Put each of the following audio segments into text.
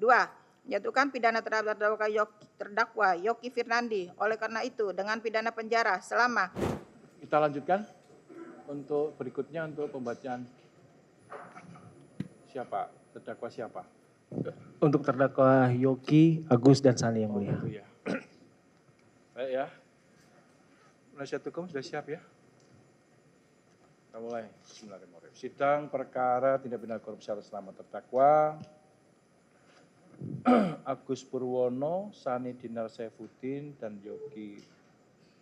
2. Menjatuhkan pidana terhadap terdakwa Yoki Firnandi. Oleh karena itu, dengan pidana penjara selama. Kita lanjutkan untuk berikutnya untuk pembacaan siapa? Terdakwa siapa? Untuk terdakwa Yoki, Agus, dan Sani yang mulia. Itu ya. Baik ya. Penasihat hukum sudah siap ya? Kita mulai. Bismillahirrahmanirrahim. Sidang perkara tindak pidana korupsi atas nama terdakwa Agus Purwono, Sani Dinar Saifuddin, dan Yoki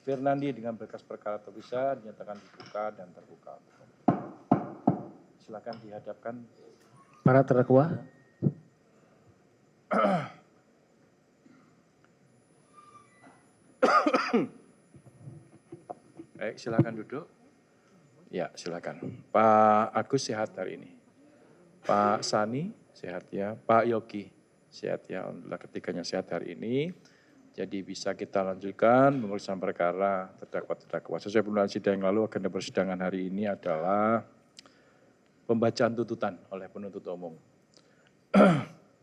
Firnandi dengan berkas perkara terpisah dinyatakan dibuka dan terbuka. Silakan dihadapkan Para terdakwa. Baik, silakan duduk. Ya, silakan. Pak Agus sehat hari ini. Pak Sani sehat ya. Pak Yoki sehat ya. Alhamdulillah ketiganya sehat hari ini. Jadi bisa kita lanjutkan pemeriksaan perkara terdakwa-terdakwa. Sesuai pembukaan sidang yang lalu, agenda persidangan hari ini adalah pembacaan tuntutan oleh penuntut umum.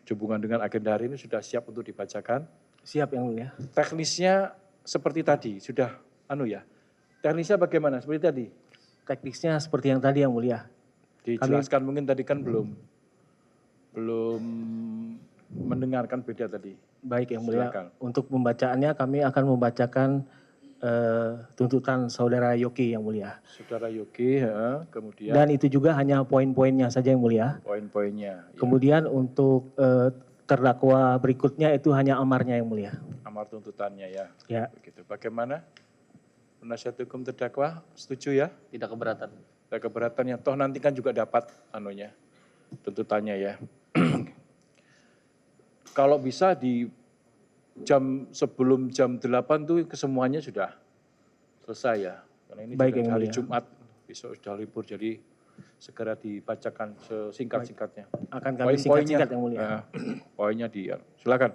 Hubungan dengan agenda hari ini sudah siap untuk dibacakan? Siap yang mulia. Teknisnya seperti tadi, sudah Teknisnya bagaimana? Seperti tadi? Teknisnya seperti yang tadi yang mulia. Dijelaskan mungkin tadi kan belum mendengarkan beda tadi. Baik yang mulia. Silakan. Untuk pembacaannya kami akan membacakan tuntutan saudara Yoki yang mulia. Saudara Yoki, kemudian Dan itu juga hanya poin-poinnya saja yang mulia. poin-poinnya. Ya. Kemudian untuk terdakwa berikutnya itu hanya amarnya yang mulia. Amar tuntutannya ya. Ya. Begitu. Bagaimana? Penasihat hukum terdakwa setuju ya? Tidak keberatan. Tidak keberatan ya. Toh nanti kan juga dapat tuntutannya ya. Kalau bisa di sebelum jam 8 tuh kesemuanya sudah selesai ya. Karena ini Baik, juga hari mulia. Jumat, besok sudah libur, jadi segera dibacakan sesingkat-singkatnya. Akan kami singkat-singkat yang mulia. Poinnya silakan.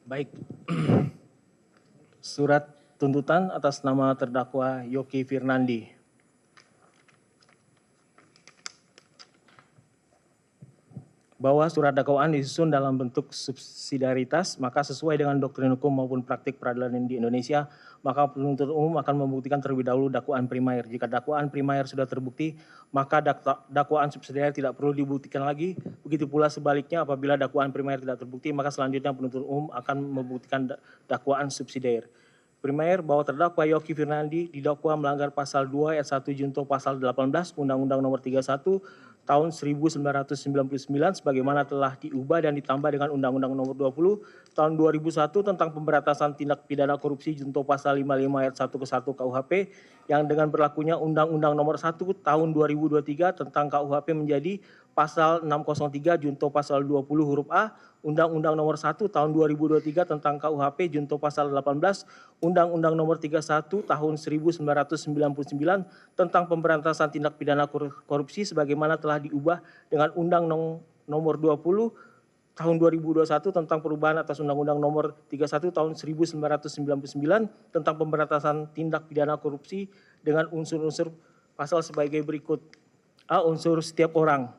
Baik. Surat tuntutan atas nama terdakwa Yoki Firnandi. Bahwa surat dakwaan disusun dalam bentuk subsidiaritas, maka sesuai dengan doktrin hukum maupun praktik peradilan di Indonesia, maka penuntut umum akan membuktikan terlebih dahulu dakwaan primair. Jika dakwaan primair sudah terbukti, maka dakwaan subsidiar tidak perlu dibuktikan lagi. Begitu pula sebaliknya, apabila dakwaan primair tidak terbukti, maka selanjutnya penuntut umum akan membuktikan dakwaan subsidiar. Primer bahwa terdakwa Yoki Firnandi didakwa melanggar pasal 2 ayat 1 junto pasal 18 Undang-Undang Nomor 31 tahun 1999 sebagaimana telah diubah dan ditambah dengan Undang-Undang Nomor 20 tahun 2001 tentang pemberantasan tindak pidana korupsi junto pasal 55 ayat 1 ke 1 KUHP yang dengan berlakunya Undang-Undang Nomor 1 tahun 2023 tentang KUHP menjadi pasal 603 junto pasal 20 huruf A, Undang-Undang Nomor 1 tahun 2023 tentang KUHP junto pasal 18, Undang-Undang Nomor 31 tahun 1999 tentang pemberantasan tindak pidana korupsi sebagaimana telah diubah dengan Undang Nomor 20 tahun 2021 tentang perubahan atas Undang-Undang Nomor 31 tahun 1999 tentang pemberantasan tindak pidana korupsi dengan unsur-unsur pasal sebagai berikut. A. Unsur setiap orang.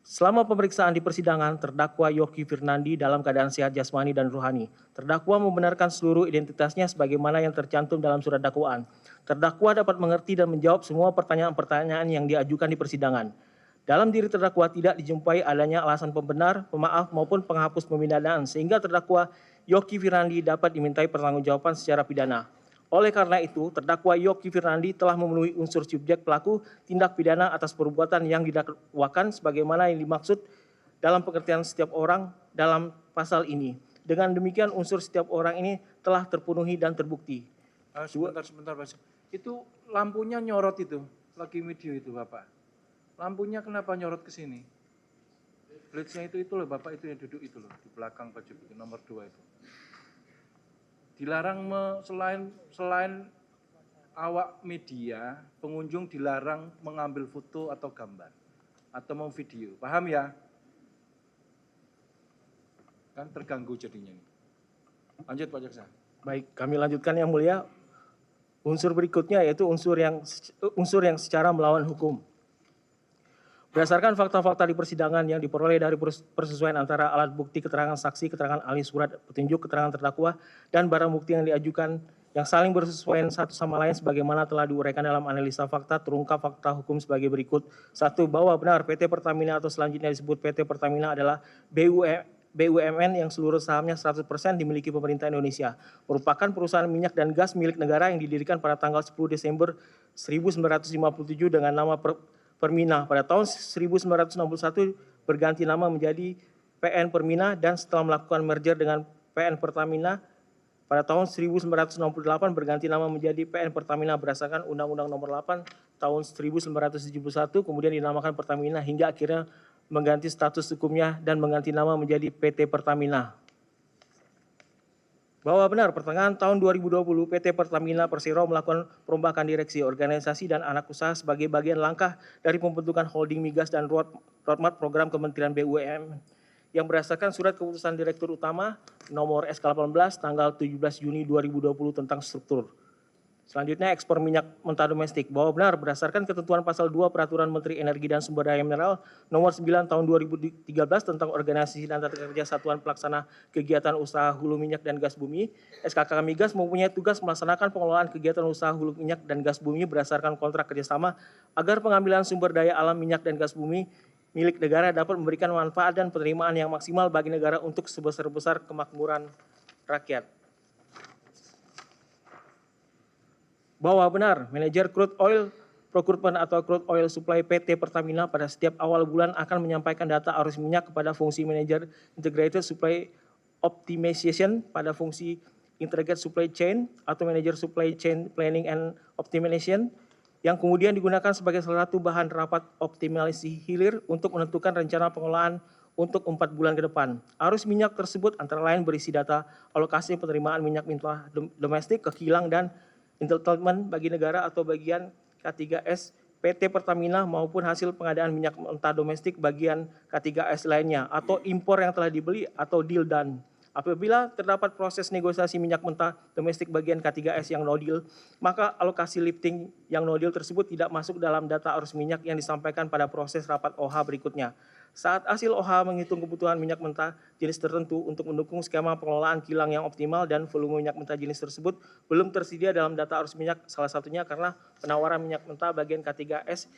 Selama pemeriksaan di persidangan, terdakwa Yoki Firnandi dalam keadaan sehat jasmani dan rohani. Terdakwa membenarkan seluruh identitasnya sebagaimana yang tercantum dalam surat dakwaan. Terdakwa dapat mengerti dan menjawab semua pertanyaan-pertanyaan yang diajukan di persidangan. Dalam diri terdakwa tidak dijumpai adanya alasan pembenar, pemaaf maupun penghapus pemidanaan sehingga terdakwa Yoki Firnandi dapat dimintai pertanggungjawaban secara pidana. Oleh karena itu, terdakwa Yoki Firnandi telah memenuhi unsur subjek pelaku tindak pidana atas perbuatan yang didakwakan sebagaimana yang dimaksud dalam pengertian setiap orang dalam pasal ini. Dengan demikian unsur setiap orang ini telah terpenuhi dan terbukti. Sebentar Pak. Itu lampunya nyorot itu, lagi video itu Bapak. Lampunya kenapa nyorot ke sini? Blitz-nya itu loh Bapak, itu yang duduk itu loh, di belakang baju itu, nomor 2 itu. Dilarang selain awak media, pengunjung dilarang mengambil foto atau gambar atau mau video. Paham ya? Kan terganggu jadinya. Lanjut Pak Jaksa. Baik, kami lanjutkan yang mulia. Unsur berikutnya yaitu unsur yang secara melawan hukum. Berdasarkan fakta-fakta di persidangan yang diperoleh dari persesuaian antara alat bukti, keterangan saksi, keterangan ahli, surat petunjuk, keterangan terdakwa, dan barang bukti yang diajukan yang saling bersesuaian satu sama lain sebagaimana telah diuraikan dalam analisa fakta, terungkap fakta hukum sebagai berikut. 1. Bahwa benar PT Pertamina atau selanjutnya disebut PT Pertamina adalah BUMN yang seluruh sahamnya 100% dimiliki pemerintah Indonesia, merupakan perusahaan minyak dan gas milik negara yang didirikan pada tanggal 10 Desember 1957 dengan nama Permina. Pada tahun 1961 berganti nama menjadi PN Permina dan setelah melakukan merger dengan PN Pertamina pada tahun 1968 berganti nama menjadi PN Pertamina berdasarkan Undang-Undang Nomor 8 tahun 1971, kemudian dinamakan Pertamina hingga akhirnya mengganti status hukumnya dan mengganti nama menjadi PT Pertamina. Bahwa benar, pertengahan tahun 2020 PT Pertamina Persero melakukan perombakan direksi, organisasi, dan anak usaha sebagai bagian langkah dari pembentukan holding migas dan roadmap program Kementerian BUMN yang berdasarkan surat keputusan Direktur Utama nomor SK18 tanggal 17 Juni 2020 tentang struktur. Selanjutnya, ekspor minyak mentah domestik. Bahwa benar, berdasarkan ketentuan pasal 2 Peraturan Menteri Energi dan Sumber Daya Mineral nomor 9 tahun 2013 tentang organisasi dan tata kerja satuan pelaksana kegiatan usaha hulu minyak dan gas bumi, SKK Migas mempunyai tugas melaksanakan pengelolaan kegiatan usaha hulu minyak dan gas bumi berdasarkan kontrak kerjasama agar pengambilan sumber daya alam minyak dan gas bumi milik negara dapat memberikan manfaat dan penerimaan yang maksimal bagi negara untuk sebesar-besar kemakmuran rakyat. Bahwa benar, manajer crude oil procurement atau crude oil supply PT Pertamina pada setiap awal bulan akan menyampaikan data arus minyak kepada fungsi manajer integrated supply optimization pada fungsi integrated supply chain atau manajer supply chain planning and optimization yang kemudian digunakan sebagai salah satu bahan rapat optimalisasi hilir untuk menentukan rencana pengelolaan untuk 4 bulan ke depan. Arus minyak tersebut antara lain berisi data alokasi penerimaan minyak mentah domestik, kekilang dan entitlement bagi negara atau bagian K3S PT Pertamina maupun hasil pengadaan minyak mentah domestik bagian K3S lainnya atau impor yang telah dibeli atau deal done. Apabila terdapat proses negosiasi minyak mentah domestik bagian K3S yang no deal, maka alokasi lifting yang no deal tersebut tidak masuk dalam data arus minyak yang disampaikan pada proses rapat OH berikutnya. Saat hasil OH menghitung kebutuhan minyak mentah jenis tertentu untuk mendukung skema pengelolaan kilang yang optimal dan volume minyak mentah jenis tersebut belum tersedia dalam data arus minyak, salah satunya karena penawaran minyak mentah bagian K3S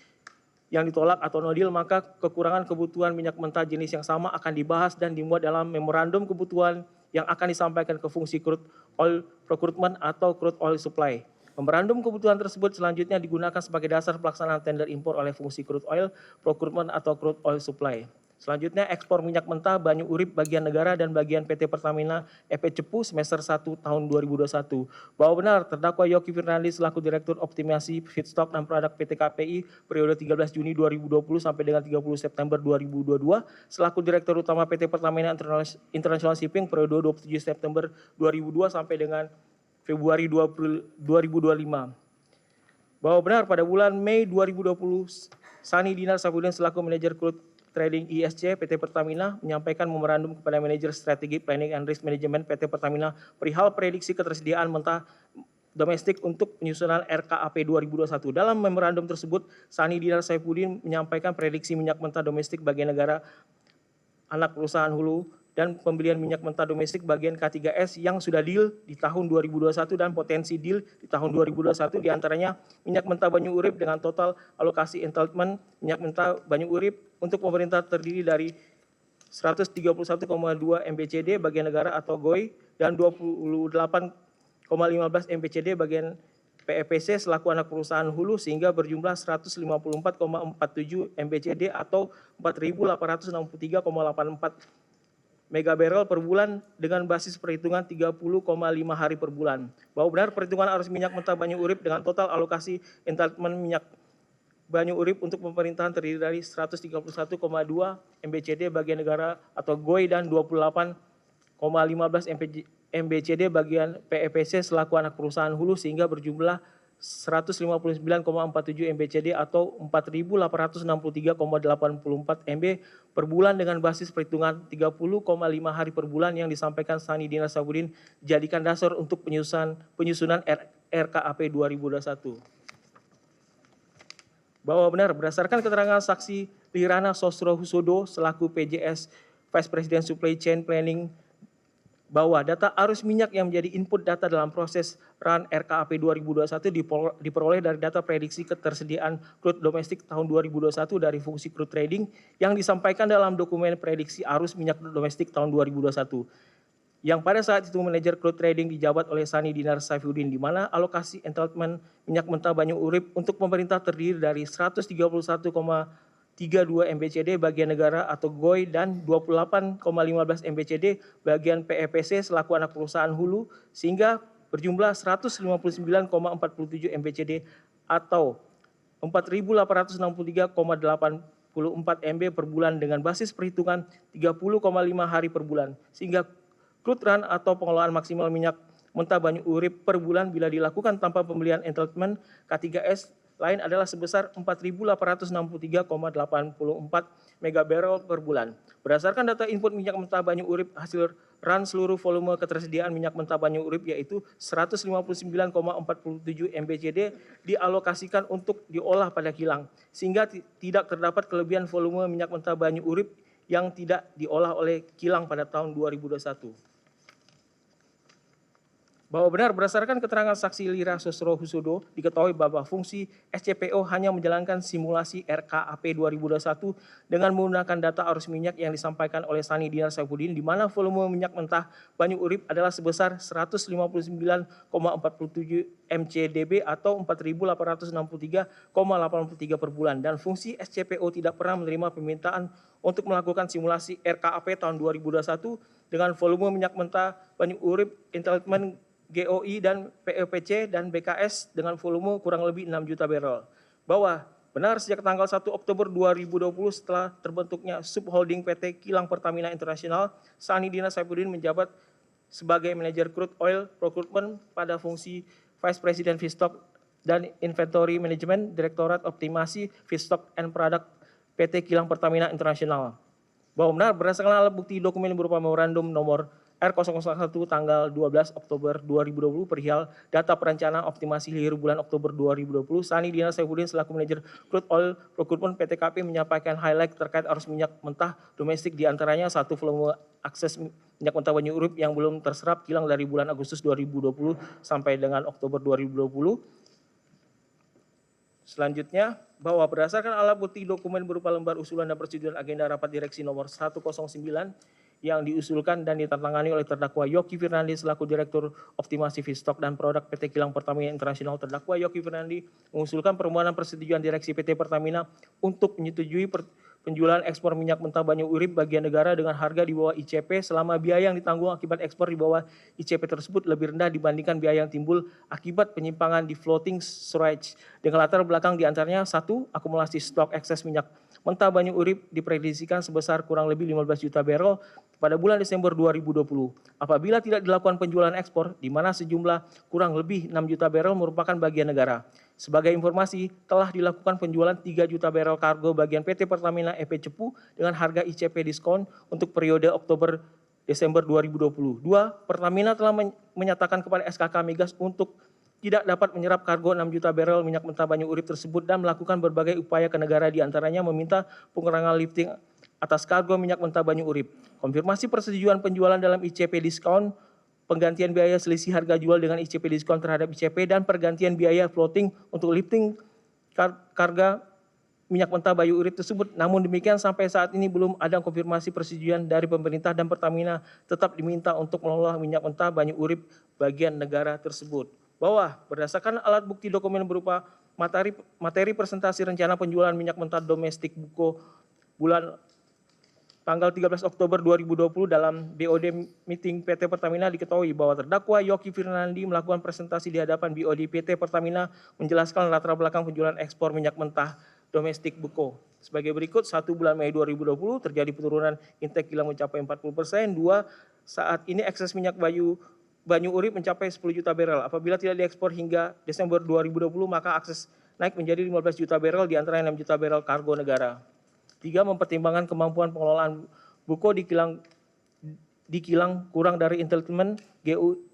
yang ditolak atau no deal, maka kekurangan kebutuhan minyak mentah jenis yang sama akan dibahas dan dimuat dalam memorandum kebutuhan yang akan disampaikan ke fungsi crude oil procurement atau crude oil supply. Memorandum kebutuhan tersebut selanjutnya digunakan sebagai dasar pelaksanaan tender impor oleh fungsi crude oil procurement atau crude oil supply. Selanjutnya, ekspor minyak mentah Banyu Urip bagian negara dan bagian PT Pertamina EP Cepu semester 1 tahun 2021. Bahwa benar, terdakwa Yoki Firnandi selaku Direktur Optimasi Feedstock dan Produk PT KPI periode 13 Juni 2020 sampai dengan 30 September 2022, selaku Direktur Utama PT Pertamina International Shipping periode 27 September 2002 sampai dengan Februari 2025. Bahwa benar, pada bulan Mei 2020, Sani Dinar Safudin selaku Manajer Crude Trading ISC PT Pertamina menyampaikan memorandum kepada Manajer Strategi Planning and Risk Management PT Pertamina perihal prediksi ketersediaan mentah domestik untuk penyusunan RKAP 2021. Dalam memorandum tersebut, Sani Dinar Saifuddin menyampaikan prediksi minyak mentah domestik bagian negara anak perusahaan hulu dan pembelian minyak mentah domestik bagian K3S yang sudah deal di tahun 2021 dan potensi deal di tahun 2021, diantaranya minyak mentah Banyu Urip dengan total alokasi entitlement minyak mentah Banyu Urip untuk pemerintah terdiri dari 131,2 MBCD bagian negara atau GOI dan 28,15 MBCD bagian PEPC selaku anak perusahaan hulu sehingga berjumlah 154,47 MBCD atau 4.863,84 megabarrel per bulan dengan basis perhitungan 30,5 hari per bulan. Bahwa benar, perhitungan arus minyak mentah Banyu Urip dengan total alokasi entitlement minyak Banyu Urip untuk pemerintahan terdiri dari 131,2 MBCD bagian negara atau GOI dan 28,15 MBCD bagian PEPC selaku anak perusahaan hulu sehingga berjumlah 159,47 MBCD atau 4.863,84 MB per bulan dengan basis perhitungan 30,5 hari per bulan yang disampaikan Sani Dinar Safudin dijadikan dasar untuk penyusunan RKAP 2021. bahwa benar berdasarkan keterangan saksi Lirana Sosrohusodo selaku PJS Vice President Supply Chain Planning bahwa data arus minyak yang menjadi input data dalam proses run RKAP 2021 diperoleh dari data prediksi ketersediaan crude domestik tahun 2021 dari fungsi crude trading yang disampaikan dalam dokumen prediksi arus minyak domestik tahun 2021. Yang pada saat itu manajer crude trading dijabat oleh Sani Dinar Saifuddin, di mana alokasi entitlement minyak mentah Banyu Urip untuk pemerintah terdiri dari 131,32 MBCD bagian negara atau GOI dan 28,15 MBCD bagian PEPC selaku anak perusahaan hulu sehingga berjumlah 159,47 MBCD atau 4.863,84 MB per bulan dengan basis perhitungan 30,5 hari per bulan sehingga crude run atau pengelolaan maksimal minyak mentah Banyu Urip per bulan bila dilakukan tanpa pembelian entitlement K3S lain adalah sebesar 4.863,84 megabarrel per bulan. Berdasarkan data input minyak mentah Banyu Urip, hasil run seluruh volume ketersediaan minyak mentah Banyu Urip yaitu 159,47 MBCD dialokasikan untuk diolah pada kilang, sehingga tidak terdapat kelebihan volume minyak mentah Banyu Urip yang tidak diolah oleh kilang pada tahun 2021. Bahwa benar berdasarkan keterangan saksi Lira Sosrohusodo diketahui bahwa fungsi SCPO hanya menjalankan simulasi RKAP 2021 dengan menggunakan data arus minyak yang disampaikan oleh Sani Dinar Saifuddin di mana volume minyak mentah Banyu Urip adalah sebesar 159,47 MCDB atau 4.863,83 per bulan dan fungsi SCPO tidak pernah menerima permintaan untuk melakukan simulasi RKAP tahun 2021 dengan volume minyak mentah Banyu Urip entitlement GOI dan PEPC dan BKS dengan volume kurang lebih 6 juta barrel. Bahwa benar sejak tanggal 1 Oktober 2020 setelah terbentuknya subholding PT Kilang Pertamina Internasional, Sani Dinar Saifuddin menjabat sebagai manajer crude oil procurement pada fungsi Vice President Feedstock dan Inventory Management Direktorat Optimasi Feedstock and Product PT Kilang Pertamina Internasional. Bahwa benar berdasarkan alat bukti dokumen berupa memorandum nomor R001 tanggal 12 Oktober 2020 perihal data perencanaan optimasi hilir bulan Oktober 2020, Sani Dinar Saifuddin selaku manajer crude oil procurement PT KP menyampaikan highlight terkait arus minyak mentah domestik diantaranya satu volume akses minyak mentah Banyu Urip yang belum terserap kilang dari bulan Agustus 2020 sampai dengan Oktober 2020. Selanjutnya, bahwa berdasarkan alat bukti dokumen berupa lembar usulan dan persetujuan agenda rapat direksi nomor 109 yang diusulkan dan ditandatangani oleh terdakwa Yoki Firnandi selaku Direktur Optimasi Feedstock dan Produk PT Kilang Pertamina Internasional. Terdakwa Yoki Firnandi mengusulkan permohonan persetujuan direksi PT Pertamina untuk menyetujui penjualan ekspor minyak mentah Banyu Urip bagian negara dengan harga di bawah ICP selama biaya yang ditanggung akibat ekspor di bawah ICP tersebut lebih rendah dibandingkan biaya yang timbul akibat penyimpangan di floating storage dengan latar belakang diantaranya satu, akumulasi stok ekses minyak mentah Banyu Urip diprediksikan sebesar kurang lebih 15 juta barrel pada bulan Desember 2020. Apabila tidak dilakukan penjualan ekspor, di mana sejumlah kurang lebih 6 juta barrel merupakan bagian negara. Sebagai informasi, telah dilakukan penjualan 3 juta barrel kargo bagian PT Pertamina EP Cepu dengan harga ICP diskon untuk periode Oktober-Desember 2020. 2. Pertamina telah menyatakan kepada SKK Migas untuk tidak dapat menyerap kargo 6 juta barrel minyak mentah Banyu Urip tersebut dan melakukan berbagai upaya ke negara diantaranya meminta pengurangan lifting atas kargo minyak mentah Banyu Urip. Konfirmasi persetujuan penjualan dalam ICP diskon, penggantian biaya selisih harga jual dengan ICP diskon terhadap ICP dan pergantian biaya floating untuk lifting karga minyak mentah Banyu Urip tersebut. Namun demikian sampai saat ini belum ada konfirmasi persetujuan dari pemerintah dan Pertamina tetap diminta untuk mengelola minyak mentah Banyu Urip bagian negara tersebut. Bahwa berdasarkan alat bukti dokumen berupa materi presentasi rencana penjualan minyak mentah domestik Buko bulan tanggal 13 Oktober 2020 dalam BOD meeting PT Pertamina diketahui bahwa terdakwa Yoki Firnandi melakukan presentasi di hadapan BOD PT Pertamina menjelaskan latar belakang penjualan ekspor minyak mentah domestik Buko. Sebagai berikut, 1 bulan Mei 2020 terjadi penurunan intake kilang mencapai 40%, 2 saat ini ekses minyak Banyu Urip mencapai 10 juta barrel. Apabila tidak diekspor hingga Desember 2020, maka akses naik menjadi 15 juta barrel, diantaranya 6 juta barrel kargo negara. 3. Mempertimbangkan kemampuan pengelolaan Buko di kilang kurang dari entitlement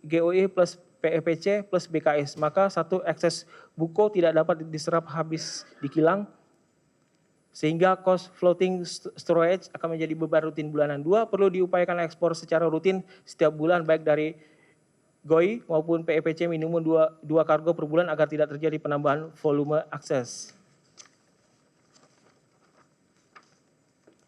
GOI plus PEPC plus BKS. Maka 1. Ekses Buko tidak dapat diserap habis di kilang. sehingga cost floating storage akan menjadi beban rutin bulanan. 2, perlu diupayakan ekspor secara rutin setiap bulan baik dari GOI maupun PEPC minimum 2 kargo per bulan agar tidak terjadi penambahan volume akses.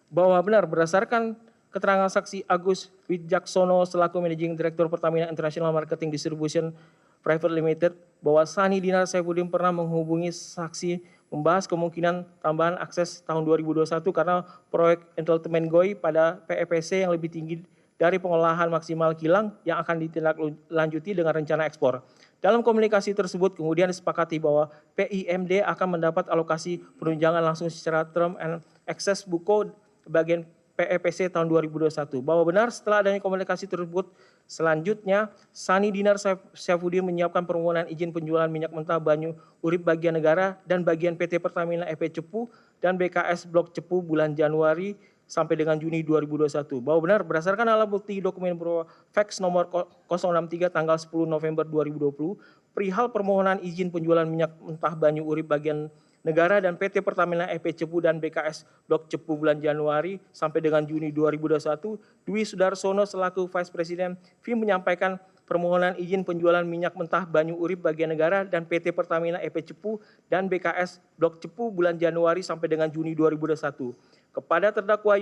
Bahwa benar berdasarkan keterangan saksi Agus Wijaksono selaku Managing Director Pertamina International Marketing Distribution Private Limited bahwa Sani Dinar Saifuddin pernah menghubungi saksi membahas kemungkinan tambahan akses tahun 2021 karena proyek entitlement GOI pada PEPC yang lebih tinggi dari pengolahan maksimal kilang yang akan ditindaklanjuti dengan rencana ekspor. Dalam komunikasi tersebut kemudian disepakati bahwa PIMD akan mendapat alokasi penunjangan langsung secara term and access buko bagian PEPC tahun 2021. Bahwa benar setelah adanya komunikasi tersebut, selanjutnya Sani Dinar Saifuddin menyiapkan permohonan izin penjualan minyak mentah Banyu Urip bagian negara dan bagian PT Pertamina EP Cepu dan BKS Blok Cepu bulan Januari sampai dengan Juni 2021. Bahwa benar berdasarkan alat bukti dokumen berupa fax nomor 063 tanggal 10 November 2020 perihal permohonan izin penjualan minyak mentah Banyu Urip bagian negara dan PT Pertamina EP Cepu dan BKS Blok Cepu bulan Januari sampai dengan Juni 2021, Dwi Sudarsono selaku Vice President FIM menyampaikan permohonan izin penjualan minyak mentah Banyu Urip bagian negara dan PT Pertamina EP Cepu dan BKS Blok Cepu bulan Januari sampai dengan Juni 2021. Kepada terdakwa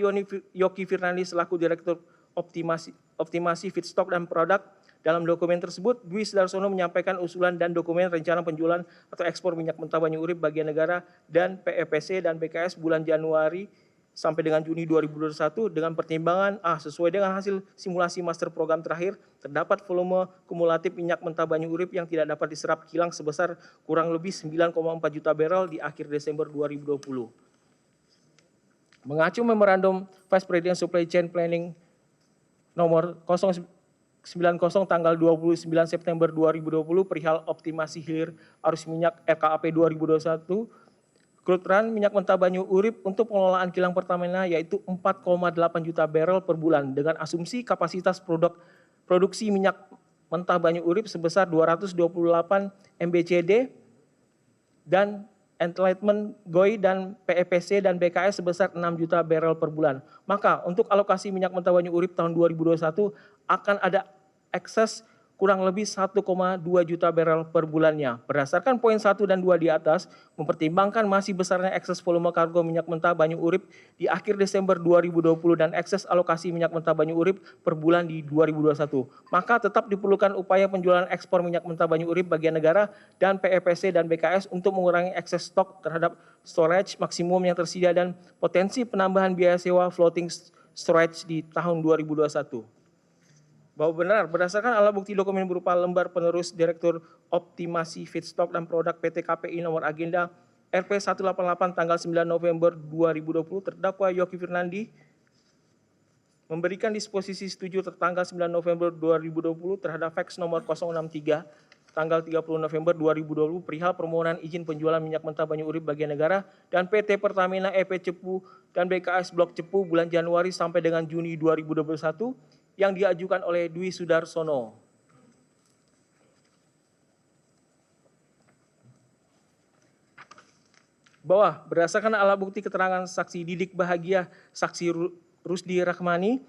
Yoki Firnandi selaku Direktur Optimasi Feedstock dan Produk, dalam dokumen tersebut, Dwi Sudarsono menyampaikan usulan dan dokumen rencana penjualan atau ekspor minyak mentah Banyu Urip bagian negara dan PEPC dan BKS bulan Januari sampai dengan Juni 2021 dengan pertimbangan sesuai dengan hasil simulasi master program terakhir, terdapat volume kumulatif minyak mentah Banyu Urip yang tidak dapat diserap kilang sebesar kurang lebih 9,4 juta barel di akhir Desember 2020. Mengacu memorandum Vice President Supply Chain Planning nomor 090 tanggal 29 September 2020 perihal optimasi hilir arus minyak RKAP 2021, crude run minyak mentah Banyu Urip untuk pengelolaan kilang Pertamina yaitu 4,8 juta barel per bulan dengan asumsi kapasitas produksi minyak mentah Banyu Urip sebesar 228 MBCD dan entitlement GOI dan PEPC dan BKS sebesar 6 juta barel per bulan. Maka untuk alokasi minyak mentah Banyu Urip tahun 2021 akan ada ekses kurang lebih 1,2 juta barel per bulannya. Berdasarkan poin 1 dan 2 di atas, mempertimbangkan masih besarnya ekses volume kargo minyak mentah Banyu Urip di akhir Desember 2020 dan ekses alokasi minyak mentah Banyu Urip per bulan di 2021. Maka tetap diperlukan upaya penjualan ekspor minyak mentah Banyu Urip bagian negara dan PEPC dan BKS untuk mengurangi ekses stok terhadap storage maksimum yang tersedia dan potensi penambahan biaya sewa floating storage di tahun 2021. Bahwa benar berdasarkan alat bukti dokumen berupa lembar penerus Direktur Optimasi Feedstock dan Produk PT KPI nomor agenda RP 188 tanggal 9 November 2020 terdakwa Yoki Firnandi memberikan disposisi setuju tertanggal 9 November 2020 terhadap fax nomor 063 tanggal 30 November 2020 perihal permohonan izin penjualan minyak mentah Banyu Urip bagian negara dan PT Pertamina EP Cepu dan BKS Blok Cepu bulan Januari sampai dengan Juni 2021 yang diajukan oleh Dwi Sudarsono. Bahwa berdasarkan alat bukti keterangan saksi Didik Bahagia, saksi Rusdi Rahmani,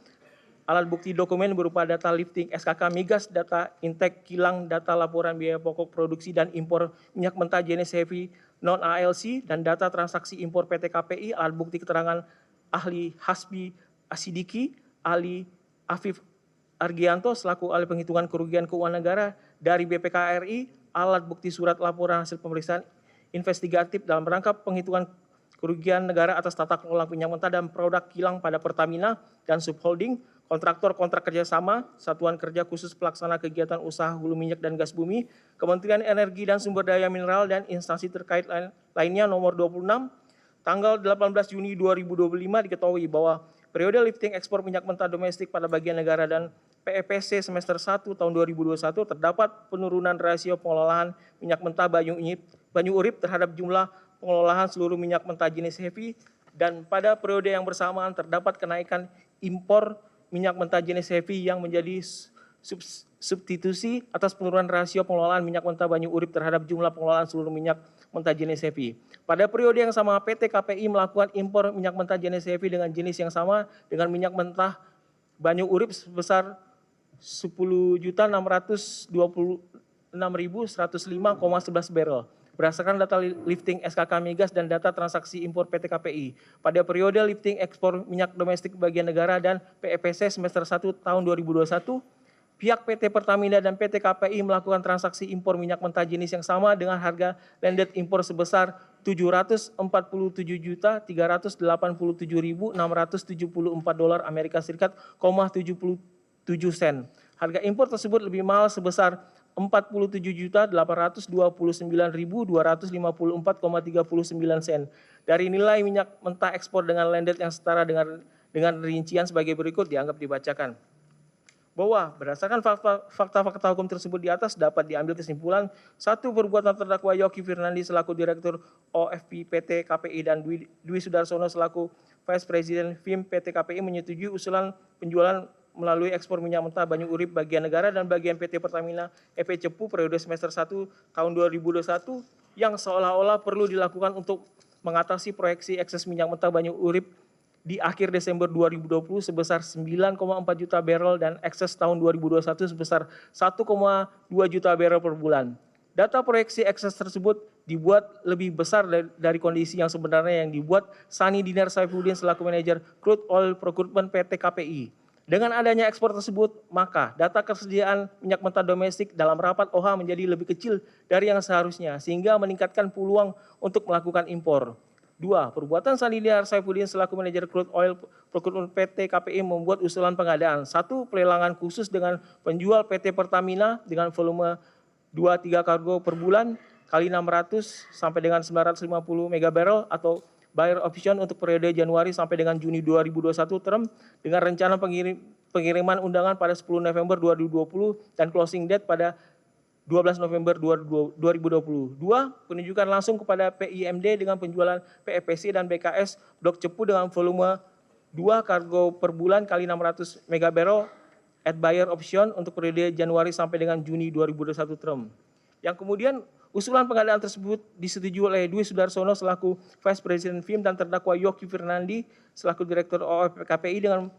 alat bukti dokumen berupa data lifting SKK migas, data intake kilang, data laporan biaya pokok produksi dan impor minyak mentah jenis heavy non ALC, dan data transaksi impor PT KPI, alat bukti keterangan ahli Hasbi Asidiki, ahli Afif Argianto selaku ahli penghitungan kerugian keuangan negara dari BPKRI, alat bukti surat laporan hasil pemeriksaan investigatif dalam rangka penghitungan kerugian negara atas tata kelola minyak mentah dan produk kilang pada Pertamina dan subholding, kontraktor kontrak kerjasama, satuan kerja khusus pelaksana kegiatan usaha hulu minyak dan gas bumi, Kementerian Energi dan Sumber Daya Mineral dan instansi terkait lainnya nomor 26, tanggal 18 Juni 2025 diketahui bahwa periode lifting ekspor minyak mentah domestik pada bagian negara dan PEPC semester 1 tahun 2021 terdapat penurunan rasio pengelolaan minyak mentah Banyu Urip terhadap jumlah pengelolaan seluruh minyak mentah jenis heavy, dan pada periode yang bersamaan terdapat kenaikan impor minyak mentah jenis heavy yang menjadi substitusi atas penurunan rasio pengelolaan minyak mentah banyu urip terhadap jumlah pengelolaan seluruh minyak mentah jenis heavy. Pada periode yang sama, PT KPI melakukan impor minyak mentah jenis heavy dengan jenis yang sama dengan minyak mentah banyu urip sebesar 10.626.105,11 barrel. Berdasarkan data lifting SKK Migas dan data transaksi impor PT KPI. Pada periode lifting ekspor minyak domestik bagian negara dan PEPC semester 1 tahun 2021, pihak PT Pertamina dan PT KPI melakukan transaksi impor minyak mentah jenis yang sama dengan harga landed impor sebesar $747.387.674 Amerika Serikat, 77 sen. Harga impor tersebut lebih mahal sebesar $47.829.254,39 sen dari nilai minyak mentah ekspor dengan landed yang setara dengan rincian sebagai berikut dianggap dibacakan. Bahwa berdasarkan fakta-fakta hukum tersebut di atas dapat diambil kesimpulan: 1. Perbuatan terdakwa Yoki Firnandi selaku Direktur OFP PT KPI dan Dwi Sudarsono selaku Vice President FIM PT KPI menyetujui usulan penjualan melalui ekspor minyak mentah banyu urip bagian negara dan bagian PT Pertamina EP Cepu periode semester 1 tahun 2021 yang seolah-olah perlu dilakukan untuk mengatasi proyeksi ekses minyak mentah banyu urip di akhir Desember 2020 sebesar 9,4 juta barrel dan ekses tahun 2021 sebesar 1,2 juta barrel per bulan. Data proyeksi ekses tersebut dibuat lebih besar dari kondisi yang sebenarnya yang dibuat Sani Dinar Saifuddin selaku manajer Crude Oil Procurement PT KPI. Dengan adanya ekspor tersebut, maka data kesediaan minyak mentah domestik dalam rapat OHA menjadi lebih kecil dari yang seharusnya, sehingga meningkatkan peluang untuk melakukan impor. 2. Perbuatan Sani Dinar Saifuddin selaku manajer Crude Oil Procurement PT KPI membuat usulan pengadaan 1. Pelelangan khusus dengan penjual PT Pertamina dengan volume 2-3 kargo per bulan kali 600 sampai dengan 950 mega barrel atau buyer option untuk periode Januari sampai dengan Juni 2021 term dengan rencana pengiriman undangan pada 10 November 2020 dan closing date pada 12 November 2020. 2. Penunjukan langsung kepada PIMD dengan penjualan PEPC dan BKS Blok Cepu dengan volume 2 kargo per bulan kali 600 mega barrel at buyer option untuk periode Januari sampai dengan Juni 2021 term. Yang kemudian usulan pengadaan tersebut disetujui oleh Dwi Sudarsono selaku Vice President FIM dan terdakwa Yoki Firnandi selaku Direktur OFP KPI dengan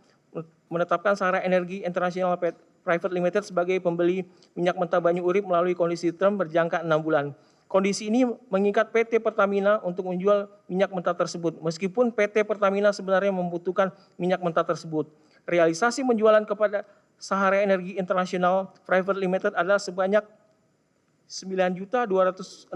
menetapkan Sahara Energy International Private Limited sebagai pembeli minyak mentah banyu urip melalui kondisi term berjangka 6 bulan. Kondisi ini mengikat PT Pertamina untuk menjual minyak mentah tersebut, meskipun PT Pertamina sebenarnya membutuhkan minyak mentah tersebut. Realisasi penjualan kepada Sahara Energy International Private Limited adalah sebanyak 9.206.244,11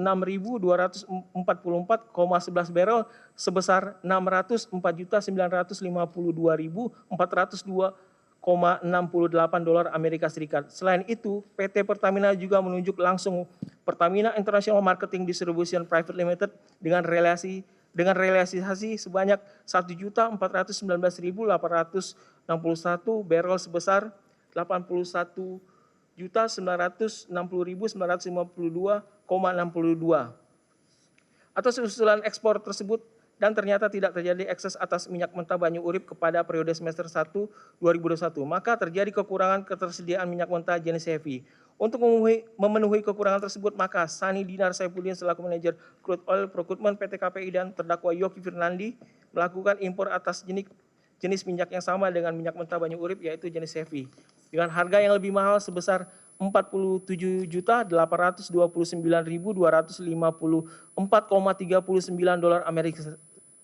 barrel sebesar 604.952.402,68 dolar Amerika Serikat. Selain itu, PT Pertamina juga menunjuk langsung Pertamina International Marketing Distribution Private Limited dengan realisasi sebanyak 1.419.861 barrel sebesar 81.960.952,62. Atas usulan ekspor tersebut dan ternyata tidak terjadi ekses atas minyak mentah banyu urip kepada periode semester 1 2021, maka terjadi kekurangan ketersediaan minyak mentah jenis heavy. Untuk memenuhi kekurangan tersebut, maka Sani Dinar Saifuddin selaku manajer Crude Oil Procurement PT KPI dan terdakwa Yoki Firnandi melakukan impor atas jenis minyak yang sama dengan minyak mentah banyu urip yaitu jenis heavy dengan harga yang lebih mahal sebesar 47.859.254,39 dolar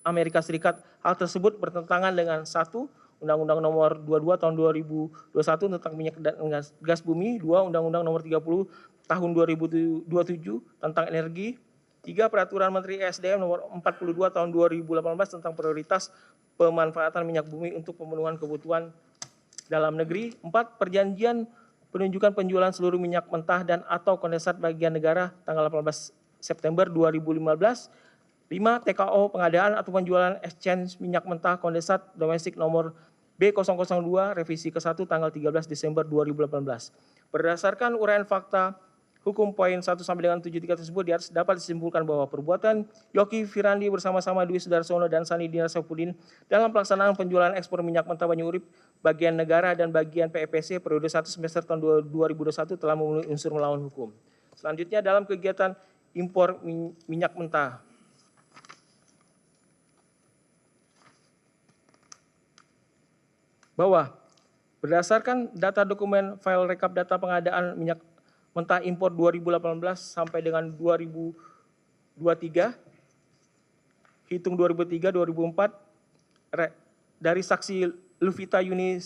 Amerika Serikat. Hal tersebut bertentangan dengan 1. Undang-Undang Nomor 22 Tahun 2021 tentang minyak dan gas bumi, 2. Undang-Undang Nomor 30 Tahun 2027 tentang energi, 3. Peraturan Menteri ESDM Nomor 42 Tahun 2018 tentang prioritas pemanfaatan minyak bumi untuk pemenuhan kebutuhan dalam negeri, 4. Perjanjian penunjukan penjualan seluruh minyak mentah dan atau kondensat bagian negara tanggal 18 September 2015, 5. TKO pengadaan atau penjualan exchange minyak mentah kondensat domestik nomor B002 revisi ke-1 tanggal 13 Desember 2018. Berdasarkan uraian fakta hukum poin 1 sampai dengan 73 tersebut di atas dapat disimpulkan bahwa perbuatan Yoki Firandi bersama-sama Dwi Sudarsono dan Sani Dina Saifuddin dalam pelaksanaan penjualan ekspor minyak mentah Banyu Urip bagian negara dan bagian PEPC periode 1 semester tahun 2021 telah memenuhi unsur melawan hukum. Selanjutnya dalam kegiatan impor minyak mentah. Bahwa berdasarkan data dokumen file rekap data pengadaan minyak mentah impor 2018 sampai dengan 2023, hitung 2003-2004, dari saksi Luvita Yuni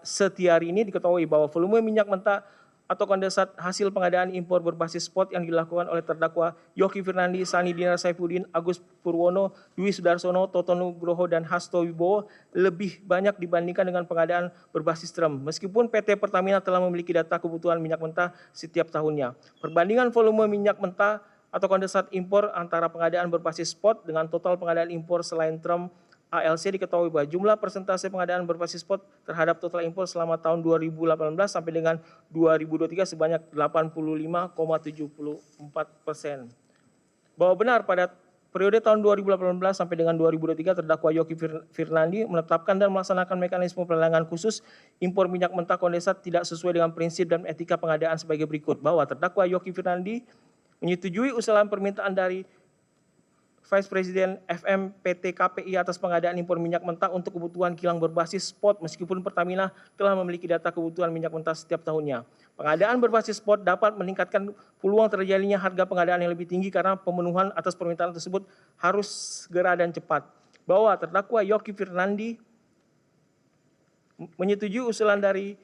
Setiari ini diketahui bahwa volume minyak mentah atau kondensat hasil pengadaan impor berbasis spot yang dilakukan oleh terdakwa Yoki Firnandi, Sani Dina Saifuddin, Agus Purwono, Dwi Sudarsono, Toto Nugroho, dan Hasto Wibowo lebih banyak dibandingkan dengan pengadaan berbasis term. Meskipun PT Pertamina telah memiliki data kebutuhan minyak mentah setiap tahunnya. Perbandingan volume minyak mentah atau kondensat impor antara pengadaan berbasis spot dengan total pengadaan impor selain term ALC diketahui bahwa jumlah persentase pengadaan berbasis spot terhadap total impor selama tahun 2018 sampai dengan 2023 sebanyak 85,74%. Bahwa benar pada periode tahun 2018 sampai dengan 2023 terdakwa Yoki Firnandi menetapkan dan melaksanakan mekanisme pelelangan khusus impor minyak mentah kondensat tidak sesuai dengan prinsip dan etika pengadaan sebagai berikut. Bahwa terdakwa Yoki Firnandi menyetujui usulan permintaan dari Vice President FM PT KPI atas pengadaan impor minyak mentah untuk kebutuhan kilang berbasis spot meskipun Pertamina telah memiliki data kebutuhan minyak mentah setiap tahunnya. Pengadaan berbasis spot dapat meningkatkan peluang terjadinya harga pengadaan yang lebih tinggi karena pemenuhan atas permintaan tersebut harus segera dan cepat. Bahwa terdakwa Yoki Firnandi menyetujui usulan dari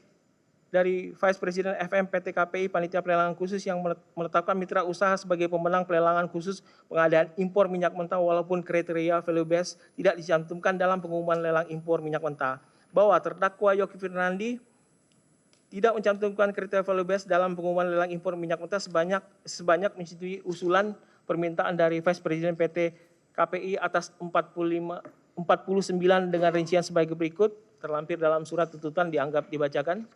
Vice President FM PT KPI Panitia Pelelangan Khusus yang menetapkan mitra usaha sebagai pemenang pelelangan khusus pengadaan impor minyak mentah walaupun kriteria value base tidak dicantumkan dalam pengumuman lelang impor minyak mentah. Bahwa terdakwa Yoki Firnandi tidak mencantumkan kriteria value base dalam pengumuman lelang impor minyak mentah sebanyak menyetujui usulan permintaan dari Vice President PT KPI atas 49 dengan rincian sebagai berikut terlampir dalam surat tuntutan dianggap dibacakan.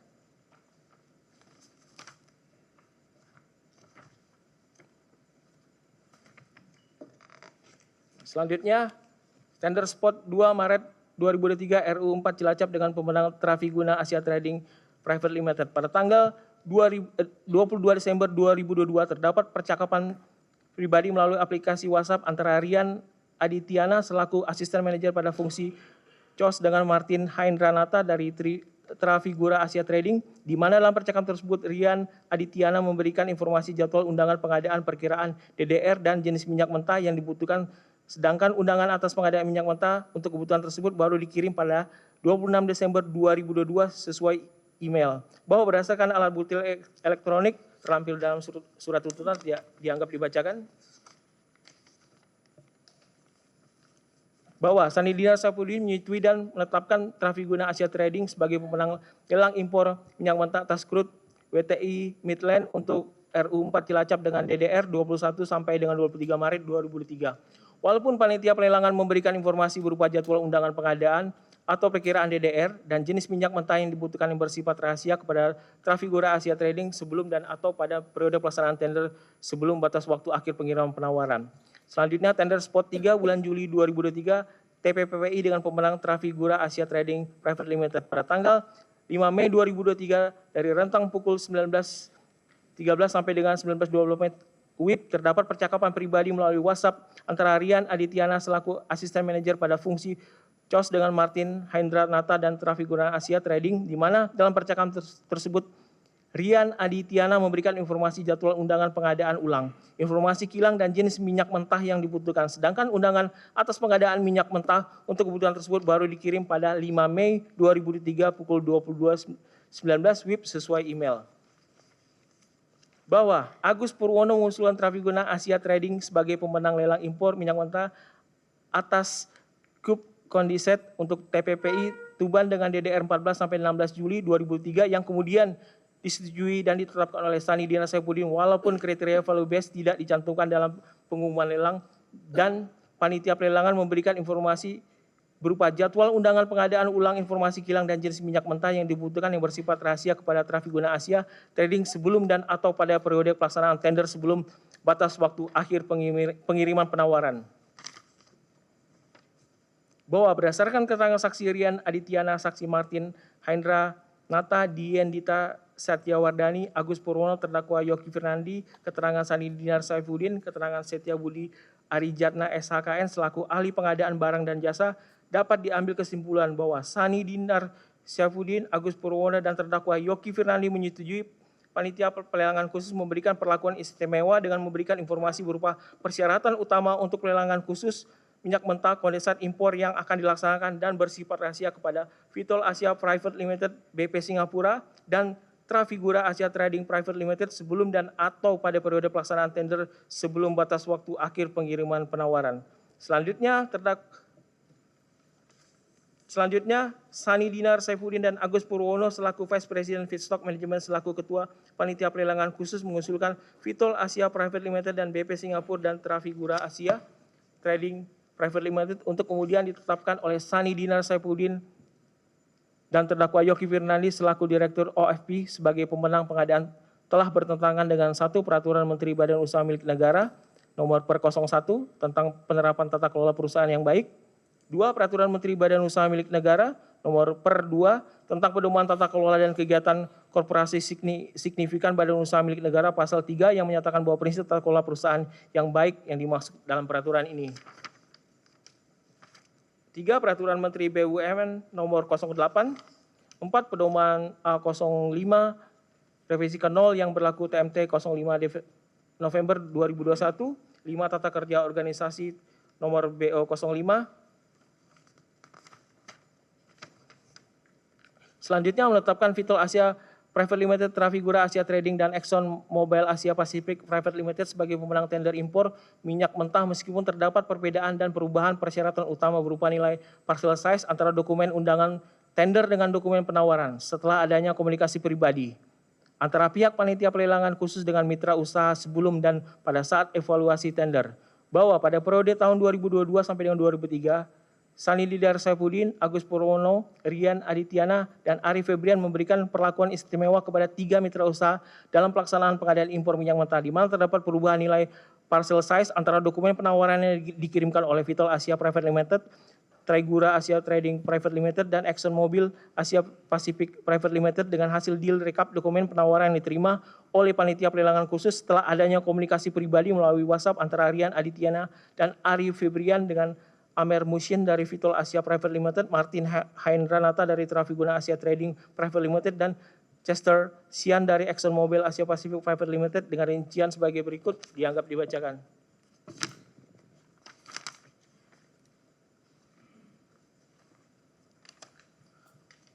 Selanjutnya, tender spot 2 Maret 2023 RU 4 Cilacap dengan pemenang Trafiguna Asia Trading Private Limited. Pada tanggal 22 Desember 2022 terdapat percakapan pribadi melalui aplikasi WhatsApp antara Rian Adityana selaku asisten manajer pada fungsi COS dengan Martin Haindranata dari Trafigura Asia Trading, di mana dalam percakapan tersebut Rian Adityana memberikan informasi jadwal undangan pengadaan perkiraan DDR dan jenis minyak mentah yang dibutuhkan. Sedangkan undangan atas pengadaan minyak mentah untuk kebutuhan tersebut baru dikirim pada 26 Desember 2022 sesuai email. Bahwa berdasarkan alat bukti elektronik terlampir dalam surat tuntutan dianggap dibacakan. Bahwa Sani Dina Saifuddin menyetujui dan menetapkan Trafiguna Asia Trading sebagai pemenang lelang impor minyak mentah atas crude WTI Midland untuk RU 4 Cilacap dengan DDR 21 sampai dengan 23 Maret 2023. Walaupun panitia pelelangan memberikan informasi berupa jadwal undangan pengadaan atau perkiraan DDR dan jenis minyak mentah yang dibutuhkan yang bersifat rahasia kepada Trafigura Asia Trading sebelum dan atau pada periode pelaksanaan tender sebelum batas waktu akhir pengiriman penawaran. Selanjutnya tender spot 3 bulan Juli 2023 TPPPI dengan pemenang Trafigura Asia Trading Private Limited pada tanggal 5 Mei 2023 dari rentang pukul 19.13 sampai dengan 19.20 WIB terdapat percakapan pribadi melalui WhatsApp antara Rian Adityana selaku asisten manajer pada fungsi COS dengan Martin Haindranata dan Trafigura Asia Trading, di mana dalam percakapan tersebut Rian Adityana memberikan informasi jadwal undangan pengadaan ulang, informasi kilang dan jenis minyak mentah yang dibutuhkan. Sedangkan undangan atas pengadaan minyak mentah untuk kebutuhan tersebut baru dikirim pada 5 Mei 2003 pukul 22.19 WIB sesuai email. Bahwa Agus Purwono mengusulkan Trafiguna Asia Trading sebagai pemenang lelang impor minyak mentah atas Cup Condensate untuk TPPI Tuban dengan DDR 14 sampai 16 Juli 2003 yang kemudian disetujui dan ditetapkan oleh Sani Dina Saifuddin walaupun kriteria value base tidak dicantumkan dalam pengumuman lelang dan panitia pelelangan memberikan informasi berupa jadwal undangan pengadaan ulang informasi kilang dan jenis minyak mentah yang dibutuhkan yang bersifat rahasia kepada Trafigura Asia Trading sebelum dan atau pada periode pelaksanaan tender sebelum batas waktu akhir pengiriman penawaran. Bahwa berdasarkan keterangan saksi Rian Adityana, saksi Martin Haindra Nata, Dien Dita Satyawardani, Agus Purwono, terdakwa Yoki Fernandi, keterangan Sani Dinar Saifuddin, keterangan Setia Budi Arijatna SHKN selaku ahli pengadaan barang dan jasa, dapat diambil kesimpulan bahwa Sani Dinar Saifuddin, Agus Purwono, dan terdakwa Yoki Fernandi menyetujui panitia pelelangan khusus memberikan perlakuan istimewa dengan memberikan informasi berupa persyaratan utama untuk pelelangan khusus minyak mentah kondensat impor yang akan dilaksanakan dan bersifat rahasia kepada Vitol Asia Private Limited BP Singapura dan Trafigura Asia Trading Private Limited sebelum dan atau pada periode pelaksanaan tender sebelum batas waktu akhir pengiriman penawaran. Selanjutnya, Sani Dinar Saifuddin dan Agus Purwono selaku Vice President Feedstock Management selaku Ketua Panitia Pelelangan Khusus mengusulkan Vitol Asia Private Limited dan BP Singapura dan Trafigura Asia Trading Private Limited untuk kemudian ditetapkan oleh Sani Dinar Saifuddin dan terdakwa Yoki Fernandi selaku Direktur OFP sebagai pemenang pengadaan telah bertentangan dengan 1 Peraturan Menteri Badan Usaha Milik Negara nomor per 01 tentang penerapan tata kelola perusahaan yang baik, 2 Peraturan Menteri Badan Usaha Milik Negara nomor per 2 tentang pedoman tata kelola dan kegiatan korporasi signifikan Badan Usaha Milik Negara pasal 3 yang menyatakan bahwa prinsip tata kelola perusahaan yang baik yang dimaksud dalam peraturan ini. 3 Peraturan Menteri BUMN nomor 08, 4 Pedoman A05 revisi ke-0 yang berlaku TMT 05 November 2021, 5 Tata Kerja Organisasi nomor BO05. Selanjutnya menetapkan Vitol Asia Private Limited, Trafigura Asia Trading, dan Exxon Mobil Asia Pacific Private Limited sebagai pemenang tender impor minyak mentah meskipun terdapat perbedaan dan perubahan persyaratan utama berupa nilai parcel size antara dokumen undangan tender dengan dokumen penawaran setelah adanya komunikasi pribadi antara pihak panitia pelelangan khusus dengan mitra usaha sebelum dan pada saat evaluasi tender. Bahwa pada periode tahun 2022 sampai dengan 2003, Sani Dinar Saifuddin, Agus Purwono, Rian Adityana, dan Ari Febrian memberikan perlakuan istimewa kepada 3 mitra usaha dalam pelaksanaan pengadaan impor minyak mentah di mana terdapat perubahan nilai parcel size antara dokumen penawaran yang dikirimkan oleh Vitol Asia Private Limited, Trafigura Asia Trading Private Limited, dan Exxon Mobil Asia Pacific Private Limited dengan hasil deal rekap dokumen penawaran yang diterima oleh panitia pelelangan khusus setelah adanya komunikasi pribadi melalui WhatsApp antara Rian Adityana dan Ari Febrian dengan Amer Mushin dari Vitol Asia Private Limited, Martin Haindra Nata dari Trafigura Asia Trading Private Limited, dan Chester Sian dari Exxon Mobil Asia Pacific Private Limited dengan rincian sebagai berikut dianggap dibacakan.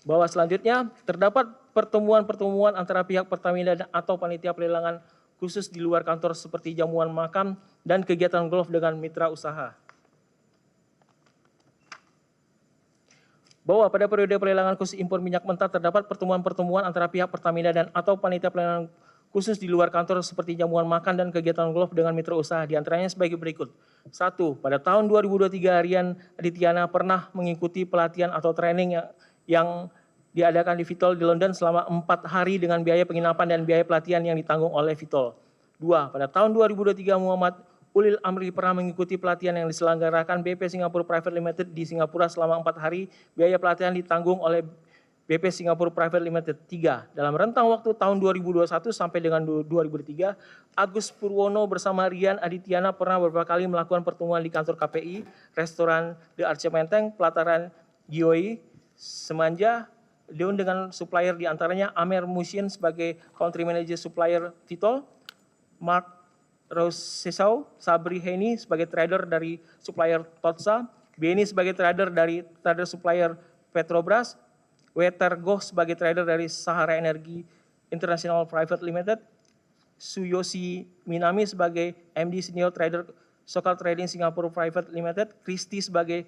Bahwa selanjutnya terdapat pertemuan-pertemuan antara pihak Pertamina atau panitia pelelangan khusus di luar kantor seperti jamuan makan dan kegiatan golf dengan mitra usaha. Bahwa pada periode pelelangan khusus impor minyak mentah terdapat pertemuan-pertemuan antara pihak Pertamina dan atau panitia pelelangan khusus di luar kantor seperti jamuan makan dan kegiatan golf dengan mitra usaha, diantaranya sebagai berikut. 1. Pada tahun 2023 Rian Adityana pernah mengikuti pelatihan atau training yang diadakan di Vitol di London selama 4 hari dengan biaya penginapan dan biaya pelatihan yang ditanggung oleh Vitol. 2. Pada tahun 2023 Muhammad Ulil Amri pernah mengikuti pelatihan yang diselenggarakan BP Singapura Private Limited di Singapura selama 4 hari, biaya pelatihan ditanggung oleh BP Singapura Private Limited. 3. Dalam rentang waktu tahun 2021 sampai dengan 2003, Agus Purwono bersama Rian Adityana pernah beberapa kali melakukan pertemuan di kantor KPI, restoran The Arche Menteng, pelataran Gioi, Semanja, Deun dengan supplier diantaranya Amer Mushin sebagai Country Manager Supplier Vitol, Mark Rosesau, Sabri Heni sebagai trader dari supplier Totsa, Beni sebagai trader dari trader supplier Petrobras, Weter Goh sebagai trader dari Sahara Energy International Private Limited, Suyoshi Minami sebagai MD Senior Trader Sokal Trading Singapore Private Limited, Christy sebagai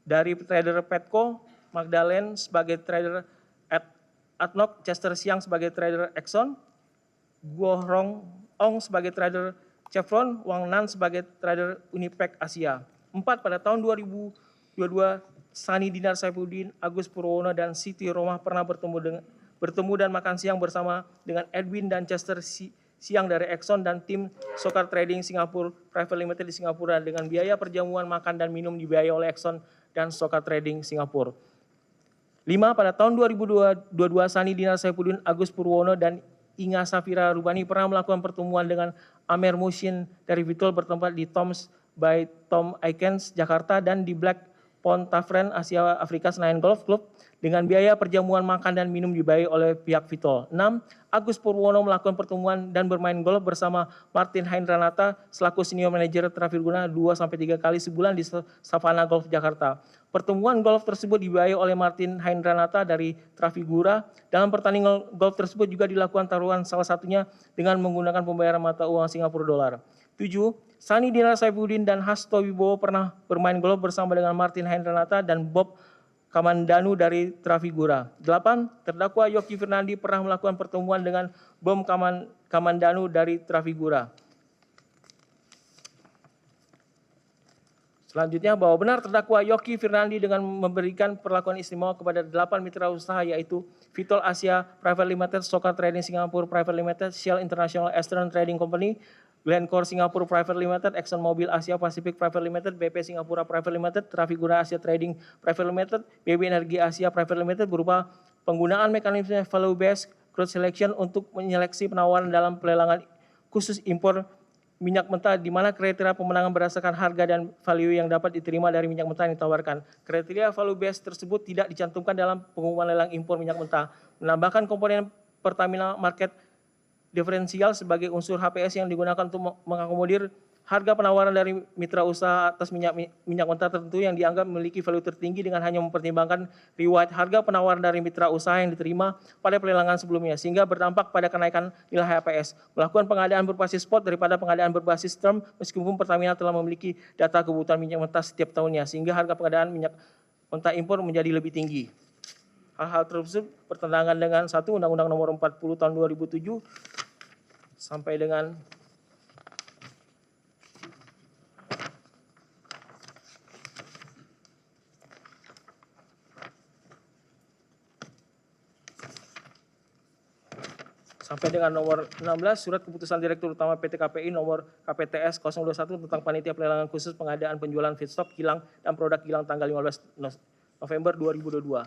dari trader Petco, Magdalene sebagai trader Adnok, Chester Siang sebagai trader Exxon, Guo Rong Ong sebagai trader Chevron, Wang Nan sebagai trader Unipec Asia. 4. Pada tahun 2022 Sani Dinar Saifuddin, Agus Purwono, dan Siti Romah pernah bertemu dan makan siang bersama dengan Edwin dan Chester Siang dari Exxon dan tim Sokar Trading Singapura Private Limited di Singapura dengan biaya perjamuan makan dan minum dibiayai oleh Exxon dan Sokar Trading Singapura. 5. Pada tahun 2022, Sani Dinar Saifuddin, Agus Purwono, dan Inga Safira Rubani pernah melakukan pertemuan dengan Amer Musin dari Vitol bertempat di Tom's by Tom Aikens, Jakarta, dan di Black Pond Tavern Asia Afrika Senayan Golf Club dengan biaya perjamuan makan dan minum dibayar oleh pihak Vitol. 6. Agus Purwono melakukan pertemuan dan bermain golf bersama Martin Haindranata selaku senior manajer Trafigura 2-3 kali sebulan di Savana Golf Jakarta. Pertemuan golf tersebut dibiayai oleh Martin Haindranata dari Trafigura. Dalam pertandingan golf tersebut juga dilakukan taruhan salah satunya dengan menggunakan pembayaran mata uang Singapura dolar. 7. Sani Dinar Saifuddin dan Hasto Wibowo pernah bermain golf bersama dengan Martin Haindranata dan Bob Kamandanu dari Trafigura. 8. Terdakwa Yoki Fernandi pernah melakukan pertemuan dengan Bom Kamandanu dari Trafigura. Selanjutnya, bahwa benar terdakwa Yoki Fernandi dengan memberikan perlakuan istimewa kepada 8 mitra usaha yaitu Vitol Asia Private Limited, Sokar Trading Singapura Private Limited, Shell International Eastern Trading Company, Glencore Singapura Private Limited, Exxon Mobil Asia Pacific Private Limited, BP Singapura Private Limited, Trafigura Asia Trading Private Limited, BB Energi Asia Private Limited berupa penggunaan mekanisme value based crude selection untuk menyeleksi penawaran dalam pelelangan khusus impor minyak mentah di mana kriteria pemenangan berdasarkan harga dan value yang dapat diterima dari minyak mentah yang ditawarkan. Kriteria value based tersebut tidak dicantumkan dalam pengumuman lelang impor minyak mentah. Menambahkan komponen Pertamina Market Diferensial sebagai unsur HPS yang digunakan untuk mengakomodir harga penawaran dari mitra usaha atas minyak mentah tertentu yang dianggap memiliki value tertinggi dengan hanya mempertimbangkan riwayat harga penawaran dari mitra usaha yang diterima pada pelelangan sebelumnya sehingga berdampak pada kenaikan nilai HPS. Melakukan pengadaan berbasis spot daripada pengadaan berbasis term meskipun Pertamina telah memiliki data kebutuhan minyak mentah setiap tahunnya sehingga harga pengadaan minyak mentah impor menjadi lebih tinggi. Hal-hal tersebut bertentangan dengan 1 Undang-Undang Nomor 40 Tahun 2007 sampai dengan nomor 16 Surat Keputusan Direktur Utama PT KPI nomor KPTS 021 tentang Panitia Pelelangan Khusus Pengadaan Penjualan Feedstock Kilang dan Produk Kilang tanggal 15 November 2022.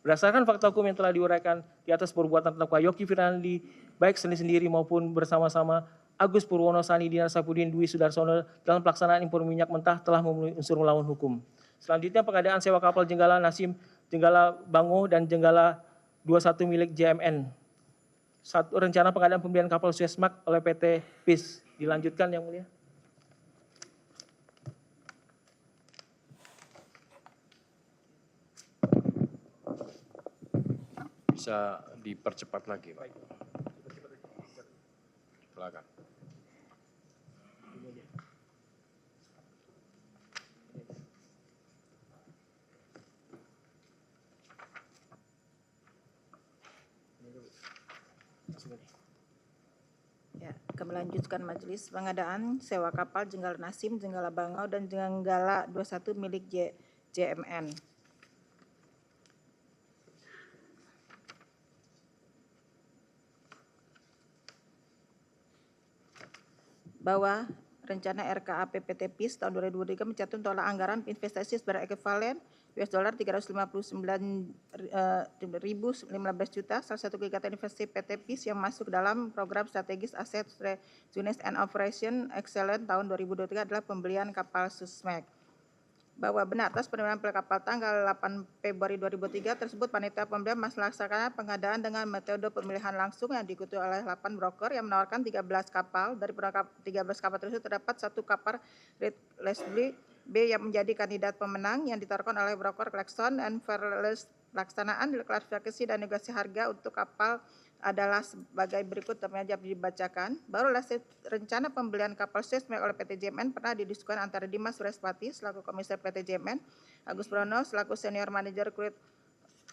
Berdasarkan fakta hukum yang telah diuraikan di atas, perbuatan terdakwa Yoki Fernandi baik sendiri maupun bersama-sama Agus Purwono, Sani Dinar Saifuddin, Dwi Sudarsono dalam pelaksanaan impor minyak mentah telah memenuhi unsur melawan hukum. Selanjutnya pengadaan sewa kapal Jenggala Nasim, Jenggala Bango, dan Jenggala 21 milik JMN. 1. Rencana pengadaan pembelian kapal Suezmax oleh PT PIS. Dilanjutkan Yang Mulia. Bisa dipercepat lagi, Pak. Silakan. Ya, kami lanjutkan majelis. Pengadaan sewa kapal Jenggala Nasim, Jenggala Bangau, dan Jenggala 21 milik JMN. Bahwa rencana RKAP PT PIS tahun 2023 mencantum tolak anggaran investasi sebanyak ekuivalen $359.015 juta. Salah satu kegiatan investasi PT PIS yang masuk dalam program strategis Asset Readiness and Operation Excellence tahun 2023 adalah pembelian kapal Suezmax. Bahwa benar atas penerimaan kapal tanggal 8 Februari 2003 tersebut panitia pembelian melaksanakan pengadaan dengan metode pemilihan langsung yang diikuti oleh 8 broker yang menawarkan 13 kapal. Dari 13 kapal tersebut terdapat 1 kapal Leslie B yang menjadi kandidat pemenang yang ditawarkan oleh broker Clarkson and Fairless. Pelaksanaan klarifikasi dan negosiasi harga untuk kapal adalah sebagai berikut, terjadi dibacakan. Baru rencana pembelian kapal Suezmax oleh PT JMN pernah didiskusikan antara Dimas Surespati selaku komisaris PT JMN, Agus Purwono selaku senior manager crude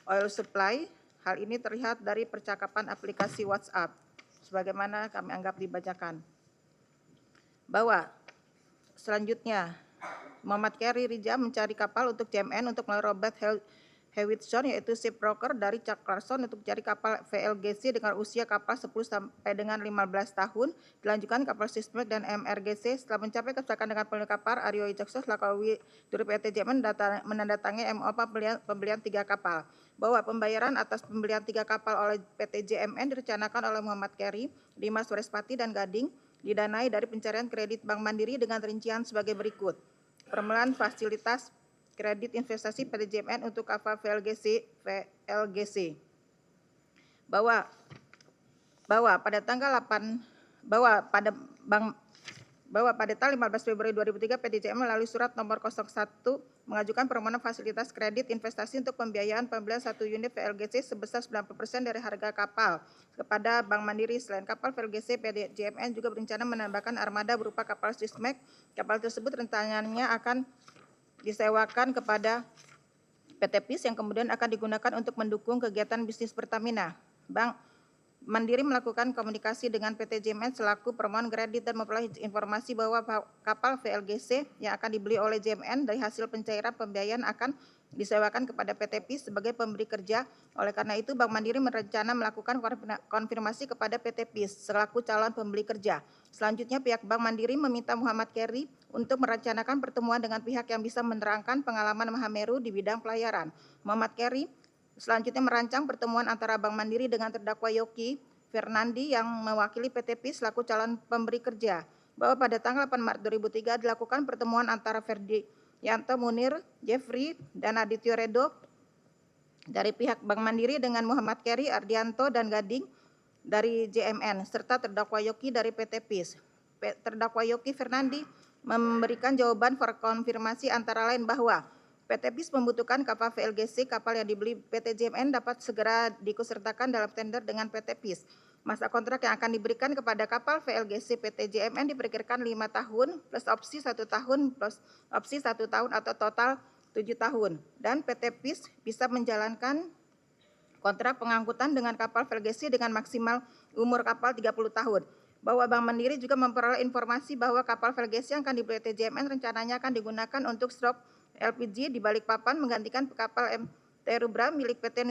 oil supply. Hal ini terlihat dari percakapan aplikasi WhatsApp, sebagaimana kami anggap dibacakan. Bahwa selanjutnya Muhammad Kerry Rija mencari kapal untuk JMN untuk melalui Robert Hewitson yaitu ship broker dari Chuck Carson untuk cari kapal VLGC dengan usia kapal 10 sampai dengan 15 tahun. Dilanjutkan kapal Sismek dan MRGC setelah mencapai kesepakatan dengan pemilik kapal Aryo Wicaksono selaku Duri PT JMN menandatangani MOU pembelian 3 kapal. Bahwa pembayaran atas pembelian 3 kapal oleh PT JMN direncanakan oleh Muhammad Kerry, Dimas Surespati dan Gading didanai dari pencarian kredit Bank Mandiri dengan rincian sebagai berikut. Permulaan fasilitas kredit investasi PT JMN untuk kapal VLGC bahwa pada tanggal 15 Februari 2003 PT JMN melalui surat nomor 01 mengajukan permohonan fasilitas kredit investasi untuk pembiayaan pembelian 1 unit VLGC sebesar 90% dari harga kapal kepada Bank Mandiri. Selain kapal VLGC, PT JMN juga berencana menambahkan armada berupa kapal Sismek. Kapal tersebut rencananya akan disewakan kepada PT PIS yang kemudian akan digunakan untuk mendukung kegiatan bisnis Pertamina. Bank Mandiri melakukan komunikasi dengan PT JMN selaku permohonan kredit dan memperoleh informasi bahwa kapal VLGC yang akan dibeli oleh JMN dari hasil pencairan pembiayaan akan disewakan kepada PT PIS sebagai pemberi kerja. Oleh karena itu, Bank Mandiri berencana melakukan konfirmasi kepada PT PIS selaku calon pembeli kerja. Selanjutnya, pihak Bank Mandiri meminta Muhammad Kerry untuk merencanakan pertemuan dengan pihak yang bisa menerangkan pengalaman Mahameru di bidang pelayaran. Muhammad Kerry selanjutnya merancang pertemuan antara Bank Mandiri dengan terdakwa Yoki Fernandi yang mewakili PT PIS selaku calon pemberi kerja. Bahwa pada tanggal 8 Maret 2003 dilakukan pertemuan antara Ferdianto Munir, Jeffrey, dan Adityo Redo dari pihak Bank Mandiri dengan Muhammad Kerry, Ardianto, dan Gading dari JMN, serta terdakwa Yoki dari PT PIS. Terdakwa Yoki Fernandi memberikan jawaban konfirmasi antara lain bahwa PT PIS membutuhkan kapal VLGC, kapal yang dibeli PT JMN dapat segera diikutsertakan dalam tender dengan PT PIS. Masa kontrak yang akan diberikan kepada kapal VLGC PT JMN diperkirakan 5 tahun plus opsi 1 tahun plus opsi 1 tahun atau total 7 tahun. Dan PT PIS bisa menjalankan kontrak pengangkutan dengan kapal VLGC dengan maksimal umur kapal 30 tahun. Bahwa Bank Mandiri juga memperoleh informasi bahwa kapal VLGC yang akan dibeli PT JMN rencananya akan digunakan untuk stok LPG di Balikpapan menggantikan kapal MT Rubra milik PT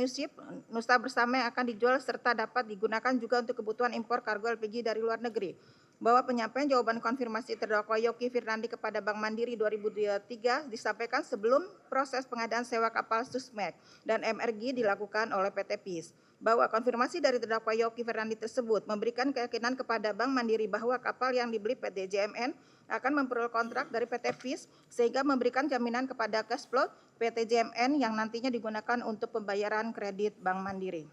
Nusa Bersama yang akan dijual serta dapat digunakan juga untuk kebutuhan impor kargo LPG dari luar negeri. Bahwa penyampaian jawaban konfirmasi terdakwa Yoki Fernandi kepada Bank Mandiri 2023 disampaikan sebelum proses pengadaan sewa kapal Sismek dan MRG dilakukan oleh PT PIS. Bahwa konfirmasi dari terdakwa Yoki Fernandi tersebut memberikan keyakinan kepada Bank Mandiri bahwa kapal yang dibeli PT JMN akan memperoleh kontrak dari PT PIS sehingga memberikan jaminan kepada cash flow PT JMN yang nantinya digunakan untuk pembayaran kredit Bank Mandiri.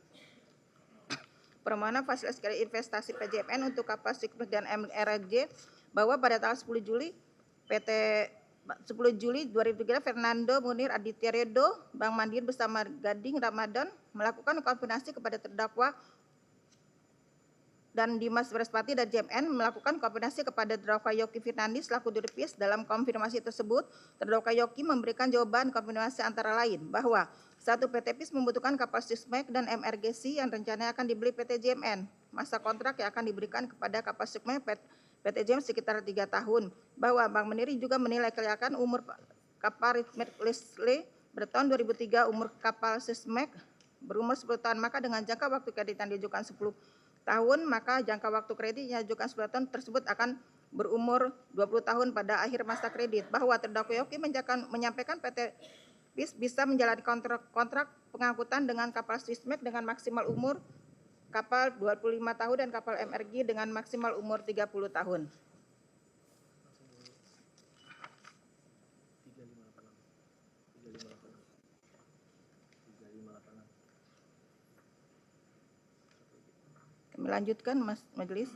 Permohonan fasilitas kredit investasi PJMN untuk kapal Sismek dan MRG bahwa pada tanggal 10 Juli 2003 Fernando Munir Aditya Redo Bank Mandiri bersama Gading Ramadan melakukan konfirmasi kepada terdakwa dan Dimas Surespati dan JMN melakukan konfirmasi kepada terdakwa Yoki Fernandi selaku Duri PIS. Dalam konfirmasi tersebut, terdakwa Yoki memberikan jawaban konfirmasi antara lain bahwa 1. PT PIS membutuhkan kapal Sismek dan MRGC yang rencananya akan dibeli PT JMN. Masa kontrak yang akan diberikan kepada kapal Sismek PT JMN sekitar 3 tahun. Bahwa Bank Mandiri juga menilai kelayakan umur kapal Leslie bertahun 2003, umur kapal Sismek berumur 10 tahun, maka dengan jangka waktu kredit yang diajukan 10 tahun, maka jangka waktu kredit yang diajukan 10 tahun tersebut akan berumur 20 tahun pada akhir masa kredit. Bahwa terdakwa Yoki menyampaikan PT PIS bisa menjalani kontrak pengangkutan dengan kapal Sismek dengan maksimal umur kapal 25 tahun dan kapal MRG dengan maksimal umur 30 tahun. Kami lanjutkan, Mas Majelis.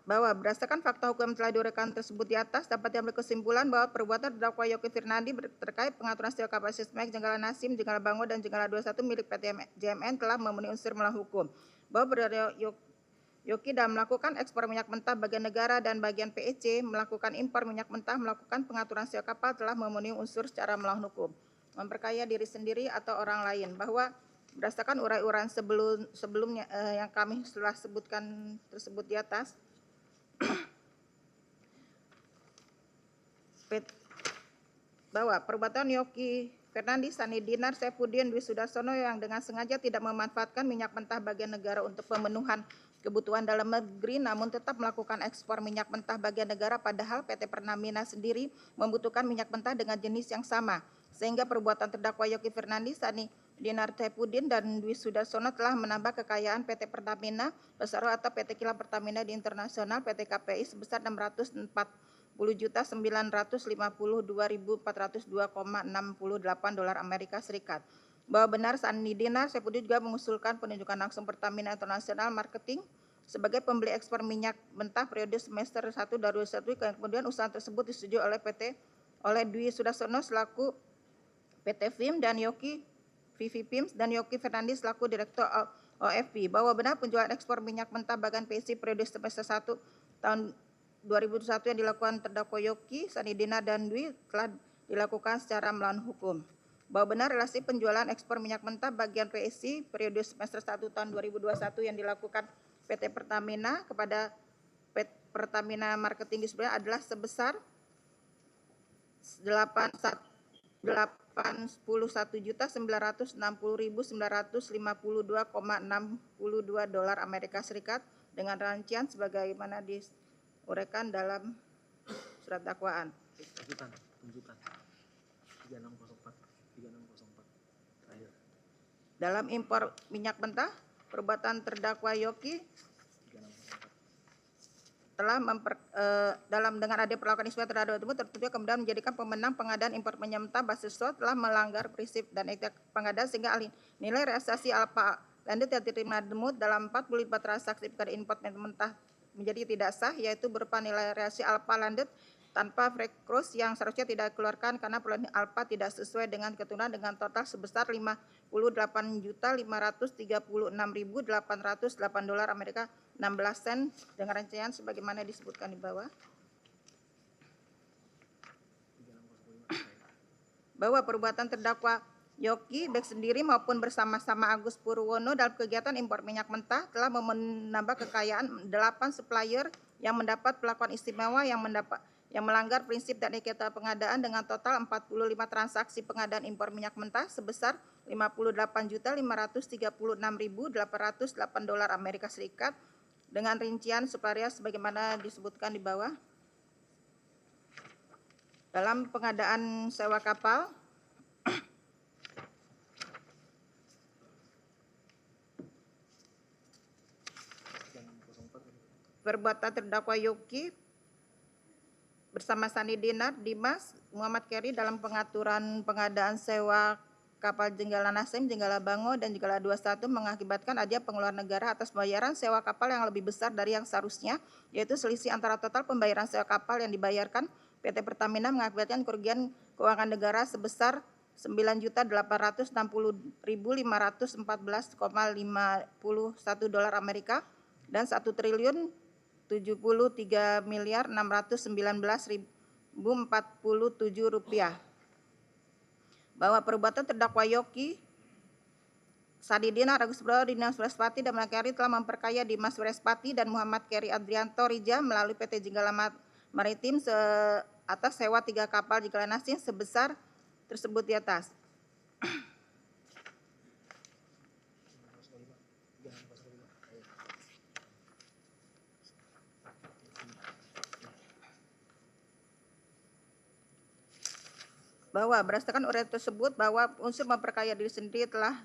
Bahwa berdasarkan fakta hukum yang telah diuraikan tersebut di atas, dapat diambil kesimpulan bahwa perbuatan terdakwa Yoki Fernandi terkait pengaturan sewa kapal Sismek, Jenggala Nasim, Jenggala Bango, dan Jenggala 21 milik PT JMN telah memenuhi unsur melawan hukum. Bahwa berdasarkan Yoki dalam melakukan ekspor minyak mentah bagian negara dan bagian PEC, melakukan impor minyak mentah, melakukan pengaturan sewa kapal telah memenuhi unsur secara melawan hukum. Memperkaya diri sendiri atau orang lain. Bahwa berdasarkan uraian sebelumnya yang kami telah sebutkan tersebut di atas, bahwa perbuatan Yoki Fernandi, Sani Dinar, Saifuddin, Dwi Sudarsono yang dengan sengaja tidak memanfaatkan minyak mentah bagian negara untuk pemenuhan kebutuhan dalam negeri namun tetap melakukan ekspor minyak mentah bagian negara padahal PT Pertamina sendiri membutuhkan minyak mentah dengan jenis yang sama. Sehingga perbuatan terdakwa Yoki Fernandi, Sani Dinar, Saifuddin, dan Dwi Sudarsono telah menambah kekayaan PT Pertamina Persero atau PT Kilang Pertamina di Internasional PT KPI sebesar 640.952.402,68 dolar Amerika Serikat. Bahwa benar Sani Dinar, Saifuddin juga mengusulkan penunjukan langsung Pertamina International Marketing sebagai pembeli ekspor minyak mentah periode semester 1 2021 yang kemudian usaha tersebut disetujui oleh Dwi Sudarsono selaku PT FIM dan Yoki Vivi Pims dan Yoki Fernandi selaku Direktur OFP. Bahwa benar penjualan ekspor minyak mentah bagan PSI periode semester 1 tahun 2021 yang dilakukan terdakwa Yoki, Sani Dinar, dan Dwi telah dilakukan secara melawan hukum. Bahwa benar relasi penjualan ekspor minyak mentah bagian PSI periode semester 1 tahun 2021 yang dilakukan PT Pertamina kepada PT Pertamina Marketing sebenarnya adalah sebesar 81.960.952,62 dolar Amerika Serikat dengan rincian sebagaimana diuraikan dalam surat dakwaan. Tunjukkan. 3604. Terakhir. Dalam impor minyak mentah, perbuatan terdakwa Yoki telah dalam dengan adanya perlakuan istimewa terhadap tersebut tentunya kemudian menjadikan pemenang pengadaan impor minyak mentah basis slot telah melanggar prinsip dan etika pengadaan sehingga nilai realisasi alfa landed yang diterima demut dalam 45 transaksi pengadaan impor minyak mentah menjadi tidak sah, yaitu berupa nilai realisasi alfa landed tanpa free cross yang seharusnya tidak dikeluarkan karena perolehan alfa tidak sesuai dengan ketentuan dengan total sebesar 58.536.808 dolar Amerika 16 sen dengan rincian sebagaimana disebutkan di bawah. Bahwa perbuatan terdakwa Yoki baik sendiri maupun bersama-sama Agus Purwono dalam kegiatan impor minyak mentah telah menambah kekayaan 8 supplier yang mendapat perlakuan istimewa yang melanggar prinsip dan etika pengadaan dengan total 45 transaksi pengadaan impor minyak mentah sebesar 58.536.808 dolar Amerika Serikat dengan rincian supplier sebagaimana disebutkan di bawah. Dalam pengadaan sewa kapal, perbuatan terdakwa Yoki bersama Sani Dinar, Dimas, Muhammad Keri dalam pengaturan pengadaan sewa kapal Jenggala Nassim, Jenggala Bango, dan Jenggala 21 mengakibatkan adanya pengeluaran negara atas pembayaran sewa kapal yang lebih besar dari yang seharusnya, yaitu selisih antara total pembayaran sewa kapal yang dibayarkan PT Pertamina mengakibatkan kerugian keuangan negara sebesar 9.860.514,51 dolar Amerika dan 1.073.619.047 rupiah. Bahwa perbuatan terdakwa Yoki, Sani Dinar, Agus Purwono, Dimas Wiraspati, dan Muhammad Keri telah memperkaya Dimas Wiraspati dan Muhammad Keri Adrianto Rija melalui PT Jenggala Maritim atas sewa 3 kapal Jenggala Nassim sebesar tersebut di atas. Bahwa berdasarkan uraian tersebut bahwa unsur memperkaya diri sendiri telah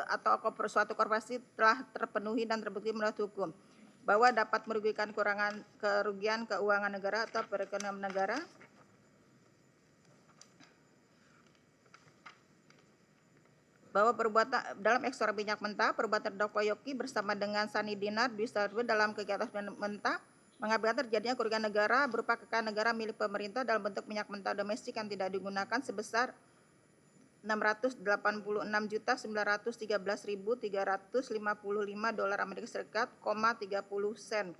atau suatu korporasi telah terpenuhi dan terbukti menurut hukum. Bahwa dapat merugikan kerugian keuangan negara atau perekonomian negara. Bahwa perbuatan dalam ekspor minyak mentah, perbuatan terdakwa Yoki bersama dengan Sani Dinar dalam kegiatan mentah mengakibatkan terjadinya kerugian negara berupa kekayaan negara milik pemerintah dalam bentuk minyak mentah domestik yang tidak digunakan sebesar 686.913.355 dolar Amerika Serikat, 30 sen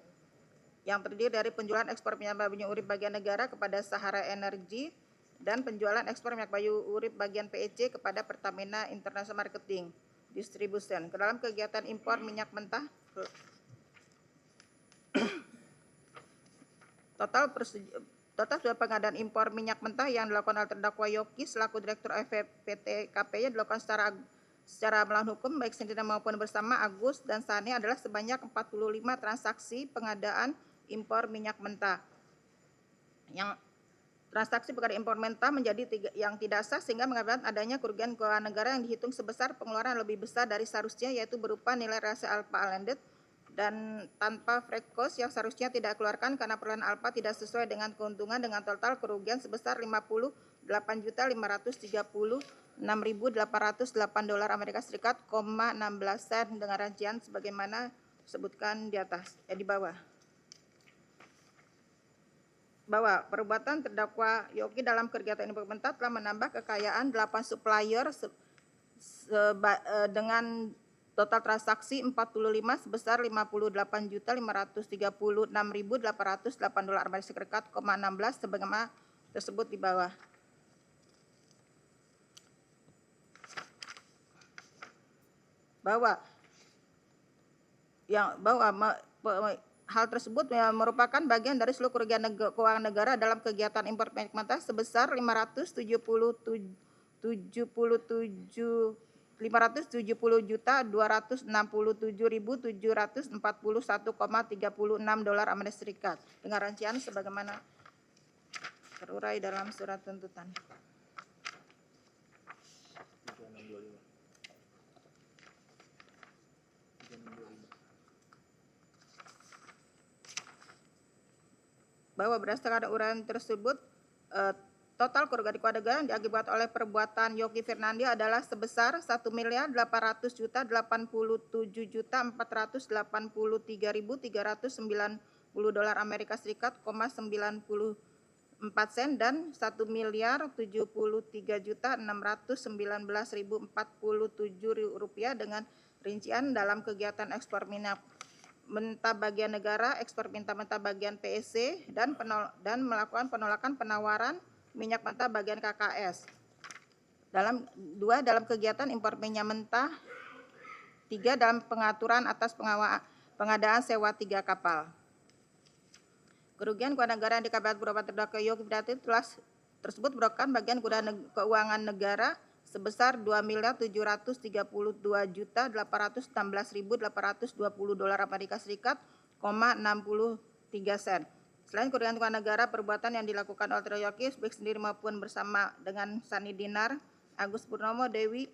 yang terdiri dari penjualan ekspor minyak bayu urip bagian negara kepada Sahara Energy dan penjualan ekspor minyak bayu urip bagian PEC kepada Pertamina International Marketing Distribution ke dalam kegiatan impor minyak mentah. Total total surat pengadaan impor minyak mentah yang dilakukan oleh terdakwa Yoki selaku Direktur PT KPY dilakukan secara melawan hukum baik sendiri maupun bersama Agus dan Sani adalah sebanyak 45 transaksi pengadaan impor minyak mentah. Yang transaksi pengadaan impor mentah menjadi yang tidak sah sehingga mengakibatkan adanya kerugian keuangan negara yang dihitung sebesar pengeluaran lebih besar dari seharusnya, yaitu berupa nilai realisasi alpha landed dan tanpa freight cost yang seharusnya tidak dikeluarkan karena perolehan alpha tidak sesuai dengan keuntungan dengan total kerugian sebesar 58.536.808 dolar Amerika Serikat, 16 sen dengan rincian sebagaimana disebutkan di atas di bawah. Bahwa perbuatan terdakwa Yoki dalam kegiatan impor mentah telah menambah kekayaan 8 supplier dengan total transaksi 45 sebesar 58.536.808 dolar Amerika Serikat, 16 sebagaimana tersebut di bawah. Hal tersebut merupakan bagian dari seluruh kerugian keuangan negara dalam kegiatan impor minyak mentah sebesar 570.267.741,36 dolar Amerika Serikat dengan rincian sebagaimana terurai dalam surat tuntutan. Bahwa berdasarkan uraian tersebut, total kerugian keuangan negara yang diakibatkan oleh perbuatan Yoki Fernandi adalah sebesar 1.800.087.483.390 dolar Amerika Serikat, 94 sen dan 1.073.619.047 rupiah dengan rincian dalam kegiatan ekspor minyak mentah bagian negara, ekspor minyak mentah bagian PSC dan melakukan penolakan penawaran minyak mentah bagian KKS. Dalam kegiatan impor minyak mentah. 3 dalam pengaturan atas pengadaan sewa 3 kapal. Kerugian keuangan negara yang dikabarkan berupa terdakwa Yoki Fernandi tersebut merupakan bagian keuangan negara sebesar 2.732.816.820 dolar Amerika Serikat, 63 sen. Selain kerugian keuangan negara, perbuatan yang dilakukan oleh terdakwa Yoki baik sendiri maupun bersama dengan Sani Dinar, Agus Purnomo, Dewi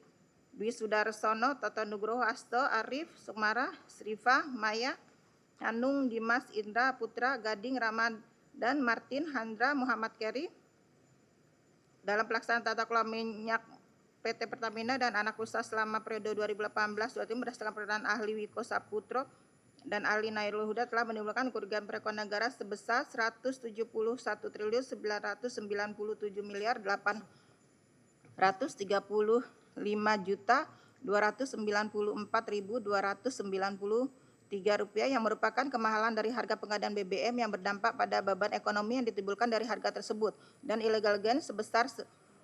Dwi Sudarsono, Toto Nugroho, Asto, Arif, Sukmara, Sriva, Maya, Hanung, Dimas, Indra, Putra, Gading, Rahman, dan Martin, Handra, Muhammad Keri dalam pelaksanaan tata kelola minyak PT Pertamina dan anak usaha selama periode 2018-2020 berdasarkan pernyataan ahli Wiko Saputro dan ahli Nailul Huda telah menimbulkan kerugian perekonomian negara sebesar 171.835.294.293 rupiah yang merupakan kemahalan dari harga pengadaan BBM yang berdampak pada beban ekonomi yang ditimbulkan dari harga tersebut dan illegal gain sebesar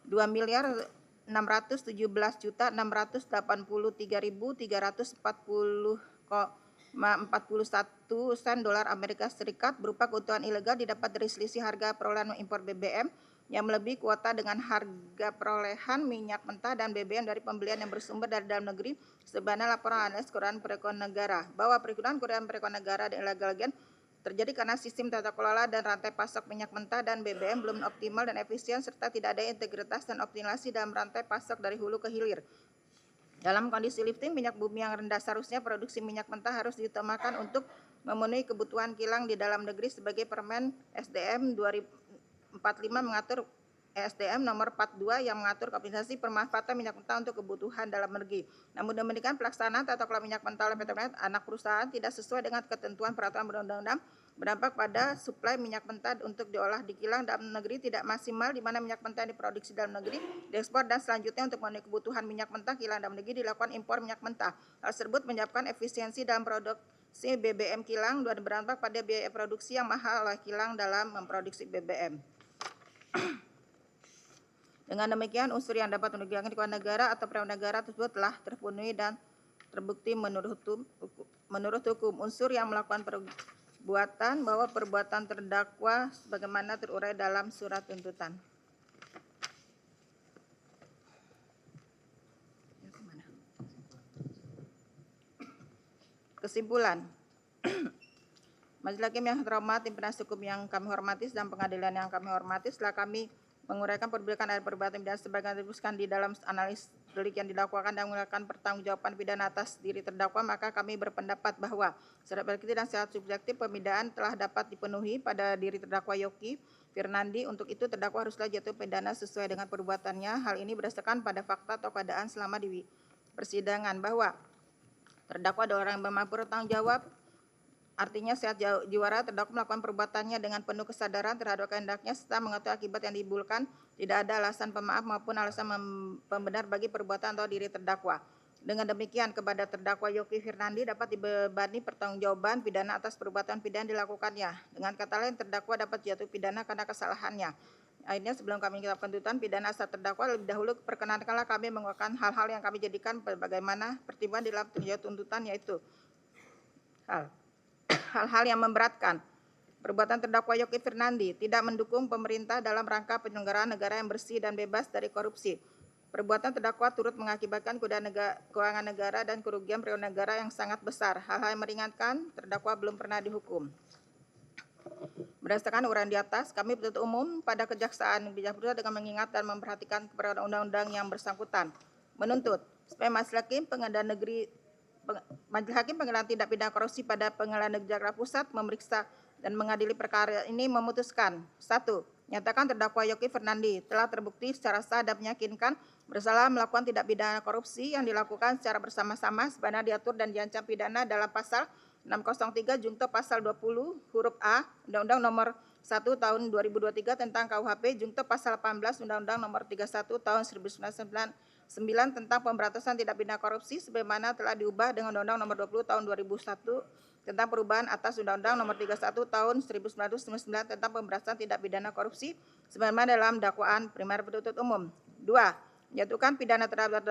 2.617.340.341 sen dolar Amerika Serikat berupa keuntungan ilegal didapat dari selisih harga perolehan impor BBM yang melebihi kuota dengan harga perolehan minyak mentah dan BBM dari pembelian yang bersumber dari dalam negeri sebagaimana laporan analis keuangan perekonomian negara. Bahwa keuangan perekonomian negara dan illegal gain terjadi karena sistem tata kelola dan rantai pasok minyak mentah dan BBM belum optimal dan efisien serta tidak ada integritas dan optimalisasi dalam rantai pasok dari hulu ke hilir. Dalam kondisi lifting minyak bumi yang rendah, seharusnya produksi minyak mentah harus diutamakan untuk memenuhi kebutuhan kilang di dalam negeri sebagai Permen SDM 2045 mengatur SDM nomor 42 yang mengatur optimalisasi pemanfaatan minyak mentah untuk kebutuhan dalam negeri. Namun demikian pelaksanaan tata kelola minyak mentah oleh PT anak perusahaan tidak sesuai dengan ketentuan peraturan perundang-undang berdampak pada suplai minyak mentah untuk diolah di kilang dalam negeri tidak maksimal di mana minyak mentah yang diproduksi dalam negeri diekspor dan selanjutnya untuk memenuhi kebutuhan minyak mentah kilang dalam negeri dilakukan impor minyak mentah. Hal tersebut menyebabkan efisiensi dalam produksi BBM kilang dan berdampak pada biaya produksi yang mahal oleh kilang dalam memproduksi BBM. Dengan demikian, unsur yang dapat merugikan keuangan negara atau perekonomian negara tersebut telah terpenuhi dan terbukti menurut hukum. Unsur yang melakukan buatan bahwa perbuatan terdakwa sebagaimana terurai dalam surat tuntutan. Kesimpulan. Majelis Hakim yang terhormat, tim penasihat hukum yang kami hormati, dan pengadilan yang kami hormati, setelah kami menguraikan perbuatan dari perbuatan pidana sebagai disebutkan di dalam analis delik yang didakwakan dan menggunakan pertanggungjawaban pidana atas diri terdakwa, maka kami berpendapat bahwa secara objektif dan secara subjektif pemidaan telah dapat dipenuhi pada diri terdakwa Yoki Firnandi. Untuk itu terdakwa haruslah jatuh pidana sesuai dengan perbuatannya. Hal ini berdasarkan pada fakta atau keadaan selama di persidangan bahwa terdakwa adalah orang yang mampu bertanggung jawab. Artinya sehat jiwa, terdakwa melakukan perbuatannya dengan penuh kesadaran terhadap kehendaknya serta mengetahui akibat yang ditimbulkan. Tidak ada alasan pemaaf maupun alasan pembenar bagi perbuatan atau diri terdakwa. Dengan demikian kepada terdakwa Yoki Firnandi dapat dibebani pertanggungjawaban pidana atas perbuatan pidana dilakukannya. Dengan kata lain terdakwa dapat jatuh pidana karena kesalahannya. Akhirnya sebelum kami menetapkan tuntutan pidana atas terdakwa, lebih dahulu perkenankanlah kami mengungkapkan hal-hal yang kami jadikan bagaimana pertimbangan dalam tuntutan, yaitu hal-hal yang memberatkan. Perbuatan terdakwa Yoki Firnandi tidak mendukung pemerintah dalam rangka penyelenggaraan negara yang bersih dan bebas dari korupsi. Perbuatan terdakwa turut mengakibatkan keuangan negara dan kerugian perekonomian negara yang sangat besar. Hal-hal yang meringankan terdakwa belum pernah dihukum. Berdasarkan uraian di atas, kami penuntut umum pada Kejaksaan Negeri Jakarta dengan mengingat dan memperhatikan kepada undang-undang yang bersangkutan menuntut supaya Majelis Hakim Pengadilan Tindak Pidana Korupsi pada Pengadilan Negeri Jakarta Pusat memeriksa dan mengadili perkara ini memutuskan: 1. Nyatakan terdakwa Yoki Firnandi telah terbukti secara sah dan meyakinkan bersalah melakukan tindak pidana korupsi yang dilakukan secara bersama-sama sebagaimana diatur dan diancam pidana dalam pasal 603 junto pasal 20 huruf A Undang-Undang Nomor 1 Tahun 2023 tentang KUHP junto pasal 18 Undang-Undang Nomor 31 Tahun 1999 tentang pemberantasan tindak pidana korupsi sebagaimana telah diubah dengan Undang-Undang Nomor 20 Tahun 2001 tentang perubahan atas Undang-Undang Nomor 31 Tahun 1999 tentang pemberantasan tindak pidana korupsi sebagaimana dalam dakwaan primer penuntut umum. 2. Menjatuhkan pidana terhadap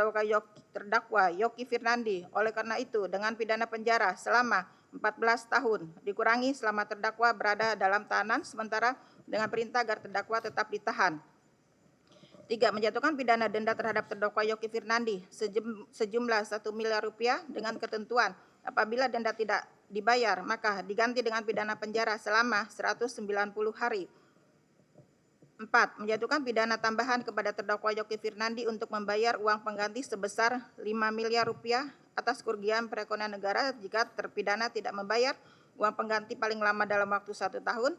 terdakwa Yoki Firnandi. Oleh karena itu, dengan pidana penjara selama 14 tahun dikurangi selama terdakwa berada dalam tahanan sementara dengan perintah agar terdakwa tetap ditahan. 3. Menjatuhkan pidana denda terhadap terdakwa Yoki Firnandi sejumlah 1 miliar rupiah dengan ketentuan apabila denda tidak dibayar maka diganti dengan pidana penjara selama 190 hari. 4. Menjatuhkan pidana tambahan kepada terdakwa Yoki Firnandi untuk membayar uang pengganti sebesar 5 miliar rupiah atas kerugian perekonomian negara jika terpidana tidak membayar uang pengganti paling lama dalam waktu 1 tahun,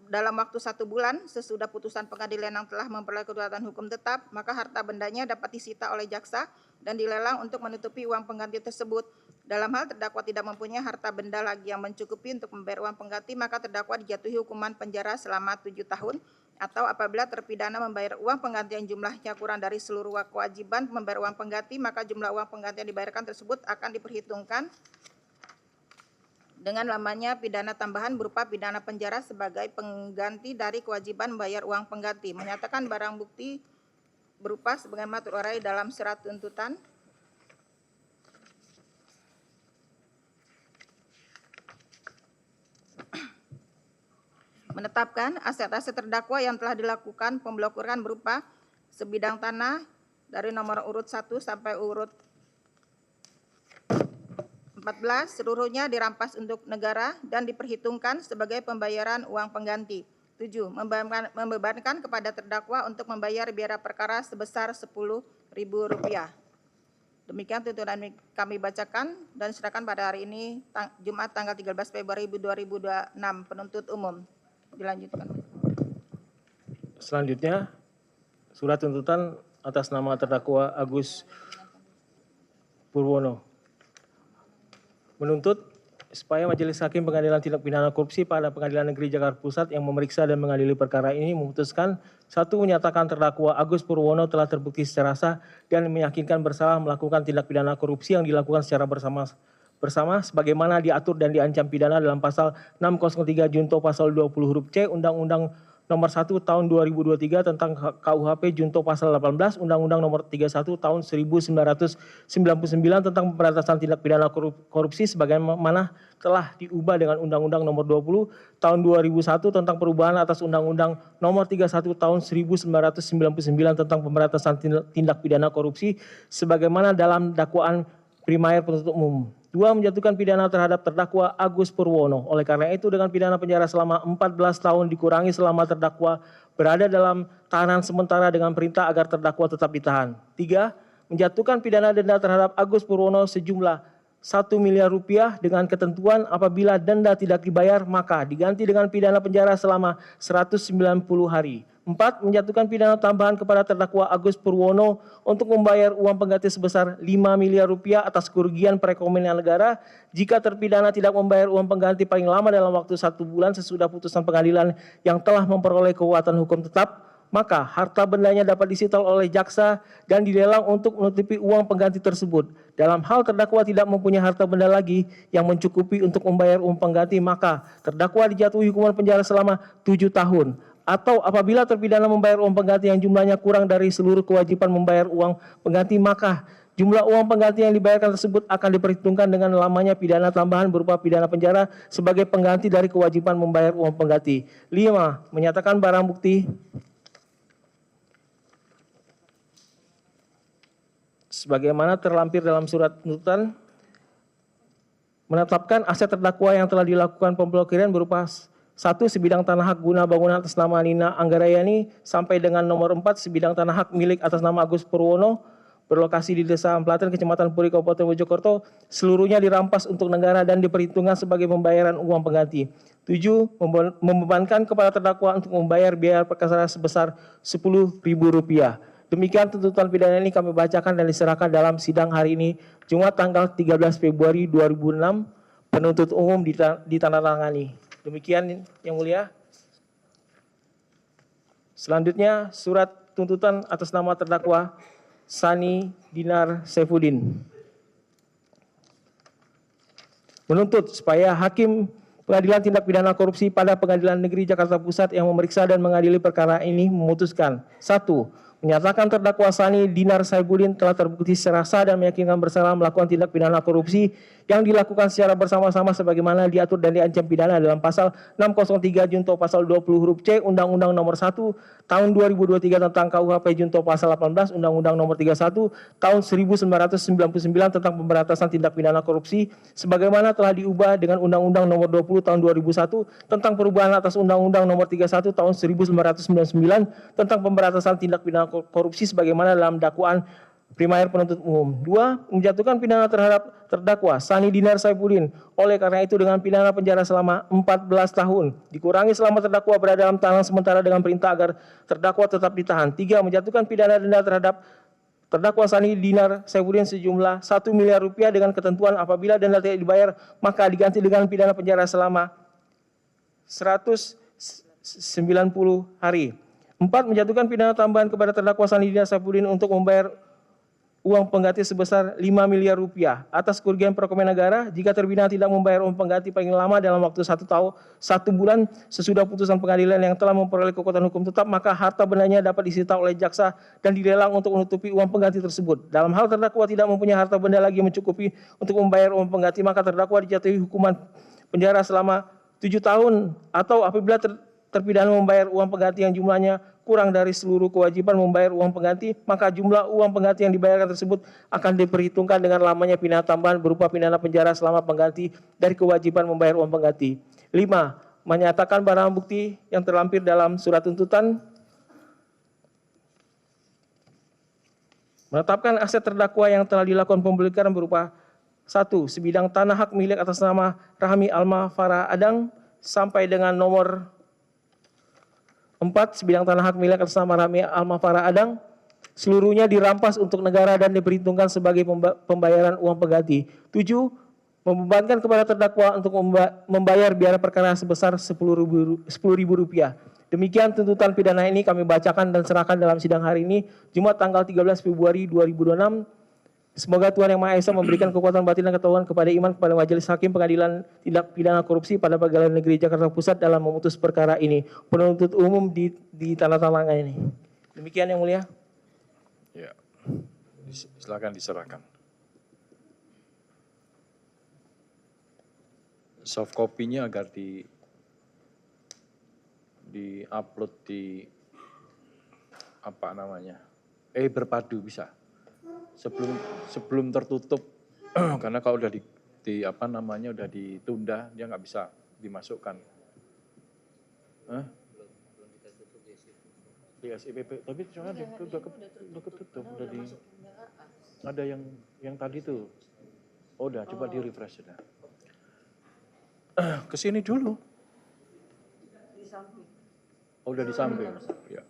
dalam waktu 1 bulan sesudah putusan pengadilan yang telah memperoleh kekuatan hukum tetap, maka harta bendanya dapat disita oleh jaksa dan dilelang untuk menutupi uang pengganti tersebut. Dalam hal terdakwa tidak mempunyai harta benda lagi yang mencukupi untuk membayar uang pengganti, maka terdakwa dijatuhi hukuman penjara selama 7 tahun atau apabila terpidana membayar uang pengganti yang jumlahnya kurang dari seluruh kewajiban membayar uang pengganti, maka jumlah uang pengganti yang dibayarkan tersebut akan diperhitungkan dengan lamanya pidana tambahan berupa pidana penjara sebagai pengganti dari kewajiban membayar uang pengganti. Menyatakan barang bukti berupa sebagaimana terurai dalam surat tuntutan. Menetapkan aset-aset terdakwa yang telah dilakukan pemblokiran berupa sebidang tanah dari nomor urut 1 sampai urut 14 seluruhnya dirampas untuk negara dan diperhitungkan sebagai pembayaran uang pengganti. 7. Membebankan kepada terdakwa untuk membayar biaya perkara sebesar Rp10.000. Demikian tuntutan kami bacakan dan serahkan pada hari ini Jumat tanggal 13 Februari 2026 penuntut umum. Dilanjutkan. Selanjutnya, surat tuntutan atas nama terdakwa Agus Purwono. Menuntut supaya Majelis Hakim Pengadilan Tindak Pidana Korupsi pada Pengadilan Negeri Jakarta Pusat yang memeriksa dan mengadili perkara ini memutuskan: 1. Menyatakan terdakwa Agus Purwono telah terbukti secara sah dan meyakinkan bersalah melakukan tindak pidana korupsi yang dilakukan secara bersama sebagaimana diatur dan diancam pidana dalam pasal 603 junto pasal 20 huruf C Undang-Undang Nomor 1 Tahun 2023 tentang KUHP junto pasal 18, Undang-Undang Nomor 31 Tahun 1999 tentang pemberantasan tindak pidana korupsi sebagaimana telah diubah dengan Undang-Undang Nomor 20 Tahun 2001 tentang perubahan atas Undang-Undang Nomor 31 Tahun 1999 tentang pemberantasan tindak pidana korupsi sebagaimana dalam dakwaan primair penuntut umum. 2. Menjatuhkan pidana terhadap terdakwa Agus Purwono. Oleh karena itu dengan pidana penjara selama 14 tahun dikurangi selama terdakwa berada dalam tahanan sementara dengan perintah agar terdakwa tetap ditahan. 3. Menjatuhkan pidana denda terhadap Agus Purwono sejumlah 1 miliar rupiah dengan ketentuan apabila denda tidak dibayar maka diganti dengan pidana penjara selama 190 hari. 4. Menjatuhkan pidana tambahan kepada terdakwa Agus Purwono untuk membayar uang pengganti sebesar 5 miliar rupiah atas kerugian perekonomian negara jika terpidana tidak membayar uang pengganti paling lama dalam waktu 1 bulan sesudah putusan pengadilan yang telah memperoleh kekuatan hukum tetap, maka harta bendanya dapat disita oleh jaksa dan dilelang untuk menutupi uang pengganti tersebut. Dalam hal terdakwa tidak mempunyai harta benda lagi yang mencukupi untuk membayar uang pengganti, maka terdakwa dijatuhi hukuman penjara selama 7 tahun. Atau apabila terpidana membayar uang pengganti yang jumlahnya kurang dari seluruh kewajiban membayar uang pengganti, maka jumlah uang pengganti yang dibayarkan tersebut akan diperhitungkan dengan lamanya pidana tambahan berupa pidana penjara sebagai pengganti dari kewajiban membayar uang pengganti. 5. Menyatakan barang bukti sebagaimana terlampir dalam surat tuntutan, menetapkan aset terdakwa yang telah dilakukan pemblokiran berupa 1. Sebidang tanah hak guna bangunan atas nama Nina Anggarayani sampai dengan nomor 4. Sebidang tanah hak milik atas nama Agus Purwono berlokasi di Desa Amplaten, Kecamatan Puri, Kabupaten Mojokerto, seluruhnya dirampas untuk negara dan diperhitungkan sebagai pembayaran uang pengganti. 7. Membebankan kepada terdakwa untuk membayar biaya perkara sebesar Rp10.000. Demikian tuntutan pidana ini kami bacakan dan diserahkan dalam sidang hari ini, Jumat tanggal 13 Februari 2006, penuntut umum ditandatangani. Demikian yang mulia. Selanjutnya surat tuntutan atas nama terdakwa Sani Dinar Saifuddin. Menuntut supaya Hakim Pengadilan Tindak Pidana Korupsi pada Pengadilan Negeri Jakarta Pusat yang memeriksa dan mengadili perkara ini memutuskan. 1. Menyatakan terdakwa Sani Dinar Saifuddin telah terbukti secara sah dan meyakinkan bersalah melakukan tindak pidana korupsi yang dilakukan secara bersama-sama sebagaimana diatur dan diancam pidana dalam pasal 603 junto pasal 20 huruf C Undang-Undang Nomor 1 Tahun 2023 tentang KUHP junto pasal 18 Undang-Undang Nomor 31 Tahun 1999 tentang pemberantasan tindak pidana korupsi sebagaimana telah diubah dengan Undang-Undang Nomor 20 Tahun 2001 tentang perubahan atas Undang-Undang Nomor 31 Tahun 1999 tentang pemberantasan tindak pidana korupsi sebagaimana dalam dakwaan primair penuntut umum. 2. Menjatuhkan pidana terhadap terdakwa Sani Dinar Saifuddin. Oleh karena itu dengan pidana penjara selama 14 tahun dikurangi selama terdakwa berada dalam tahanan sementara dengan perintah agar terdakwa tetap ditahan. 3. Menjatuhkan pidana denda terhadap terdakwa Sani Dinar Saifuddin sejumlah 1 miliar rupiah dengan ketentuan apabila denda tidak dibayar maka diganti dengan pidana penjara selama 190 hari. 4. Menjatuhkan pidana tambahan kepada terdakwa Sani Dinar Saifuddin untuk membayar uang pengganti sebesar 5 miliar rupiah atas kerugian perekonomian negara jika terpidana tidak membayar uang pengganti paling lama dalam waktu 1 bulan sesudah putusan pengadilan yang telah memperoleh kekuatan hukum tetap, maka harta bendanya dapat disita oleh jaksa dan dilelang untuk menutupi uang pengganti tersebut. Dalam hal terdakwa tidak mempunyai harta benda lagi mencukupi untuk membayar uang pengganti, maka terdakwa dijatuhi hukuman penjara selama 7 tahun atau apabila terpidana membayar uang pengganti yang jumlahnya kurang dari seluruh kewajiban membayar uang pengganti, maka jumlah uang pengganti yang dibayarkan tersebut akan diperhitungkan dengan lamanya pidana tambahan berupa pidana penjara selama pengganti dari kewajiban membayar uang pengganti. 5. Menyatakan barang bukti yang terlampir dalam surat tuntutan, menetapkan aset terdakwa yang telah dilakukan pemblokiran berupa 1. Sebidang tanah hak milik atas nama Rahmi Alma Farah Adang sampai dengan nomor 4. Sebidang tanah hak milik atas nama Rahmi Alma Farah Adang seluruhnya dirampas untuk negara dan diperhitungkan sebagai pembayaran uang pengganti. 7. Membebankan kepada terdakwa untuk membayar biaya perkara sebesar Rp10.000. Demikian tuntutan pidana ini kami bacakan dan serahkan dalam sidang hari ini, Jumat tanggal 13 Februari 2026. Semoga Tuhan Yang Maha Esa memberikan kekuatan batin dan ketahuan kepada iman kepada Majelis Hakim Pengadilan Tindak Pidana Korupsi pada Pengadilan Negeri Jakarta Pusat dalam memutus perkara ini. Penuntut umum ditandatangani ini. Demikian Yang Mulia. Ya, silakan diserahkan. Soft copy-nya agar di-upload di apa namanya? Berpadu bisa. Sebelum tertutup karena kalau udah udah ditunda dia nggak bisa dimasukkan. Di SIPP, tapi soalnya udah ketutup, ada yang tadi tuh. Oh, udah, coba di refresh sudah. Kesini dulu. Oh, udah di samping. Ya.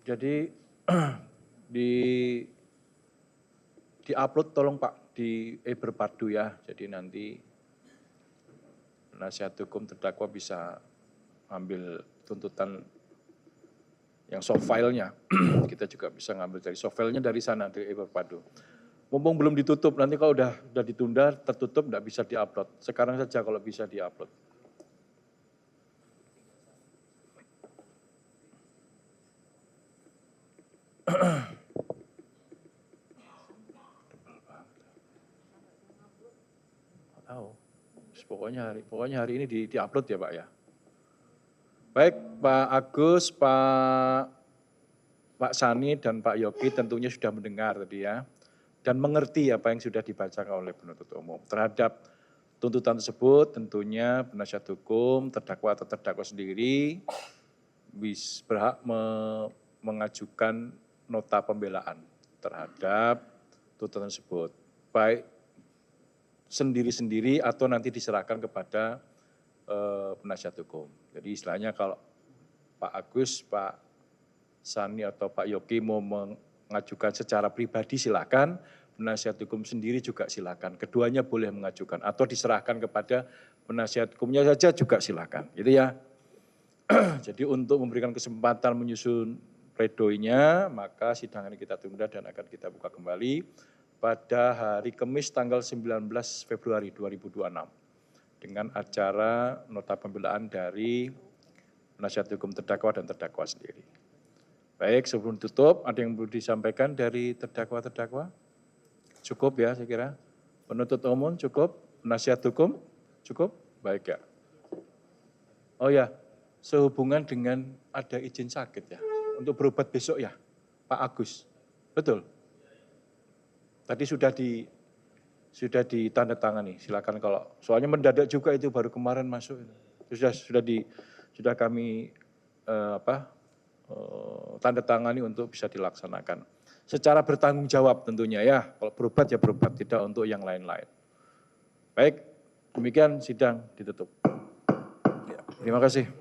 Jadi di-upload tolong Pak di berpadu ya. Jadi nanti penasihat hukum terdakwa bisa ambil tuntutan yang soft file-nya. Kita juga bisa ngambil dari soft file-nya dari sana, dari berpadu. Mumpung belum ditutup, nanti kalau udah ditunda, tertutup, nggak bisa di-upload. Sekarang saja kalau bisa di-upload. Tahu. Pokoknya hari ini di-upload ya Pak ya. Baik Pak Agus, Pak Sani dan Pak Yogi tentunya sudah mendengar tadi ya. Dan mengerti apa yang sudah dibacakan oleh penuntut umum. Terhadap tuntutan tersebut tentunya penasihat hukum, terdakwa atau terdakwa sendiri berhak mengajukan nota pembelaan terhadap tuntutan tersebut. Baik sendiri-sendiri atau nanti diserahkan kepada penasihat hukum. Jadi istilahnya kalau Pak Agus, Pak Sani atau Pak Yogi mau mengajukan secara pribadi silakan, penasihat hukum sendiri juga silakan. Keduanya boleh mengajukan atau diserahkan kepada penasihat hukumnya saja juga silakan. Gitu ya. Jadi untuk memberikan kesempatan menyusun pledoinya, maka sidang ini kita tunda dan akan kita buka kembali pada hari Kamis tanggal 19 Februari 2026 dengan acara nota pembelaan dari penasihat hukum terdakwa dan terdakwa sendiri. Baik, sebelum tutup, ada yang perlu disampaikan dari terdakwa-terdakwa? Cukup ya, saya kira. Penuntut umum cukup, penasihat hukum cukup? Baik ya. Oh ya, sehubungan dengan ada izin sakit ya, untuk berobat besok ya, Pak Agus. Betul? Tadi sudah ditandatangani, silakan kalau, soalnya mendadak juga itu baru kemarin masuk. Sudah kami tanda tangani untuk bisa dilaksanakan. Secara bertanggung jawab tentunya ya, kalau berobat ya berobat, tidak untuk yang lain-lain. Baik, demikian sidang ditutup. Ya, terima kasih.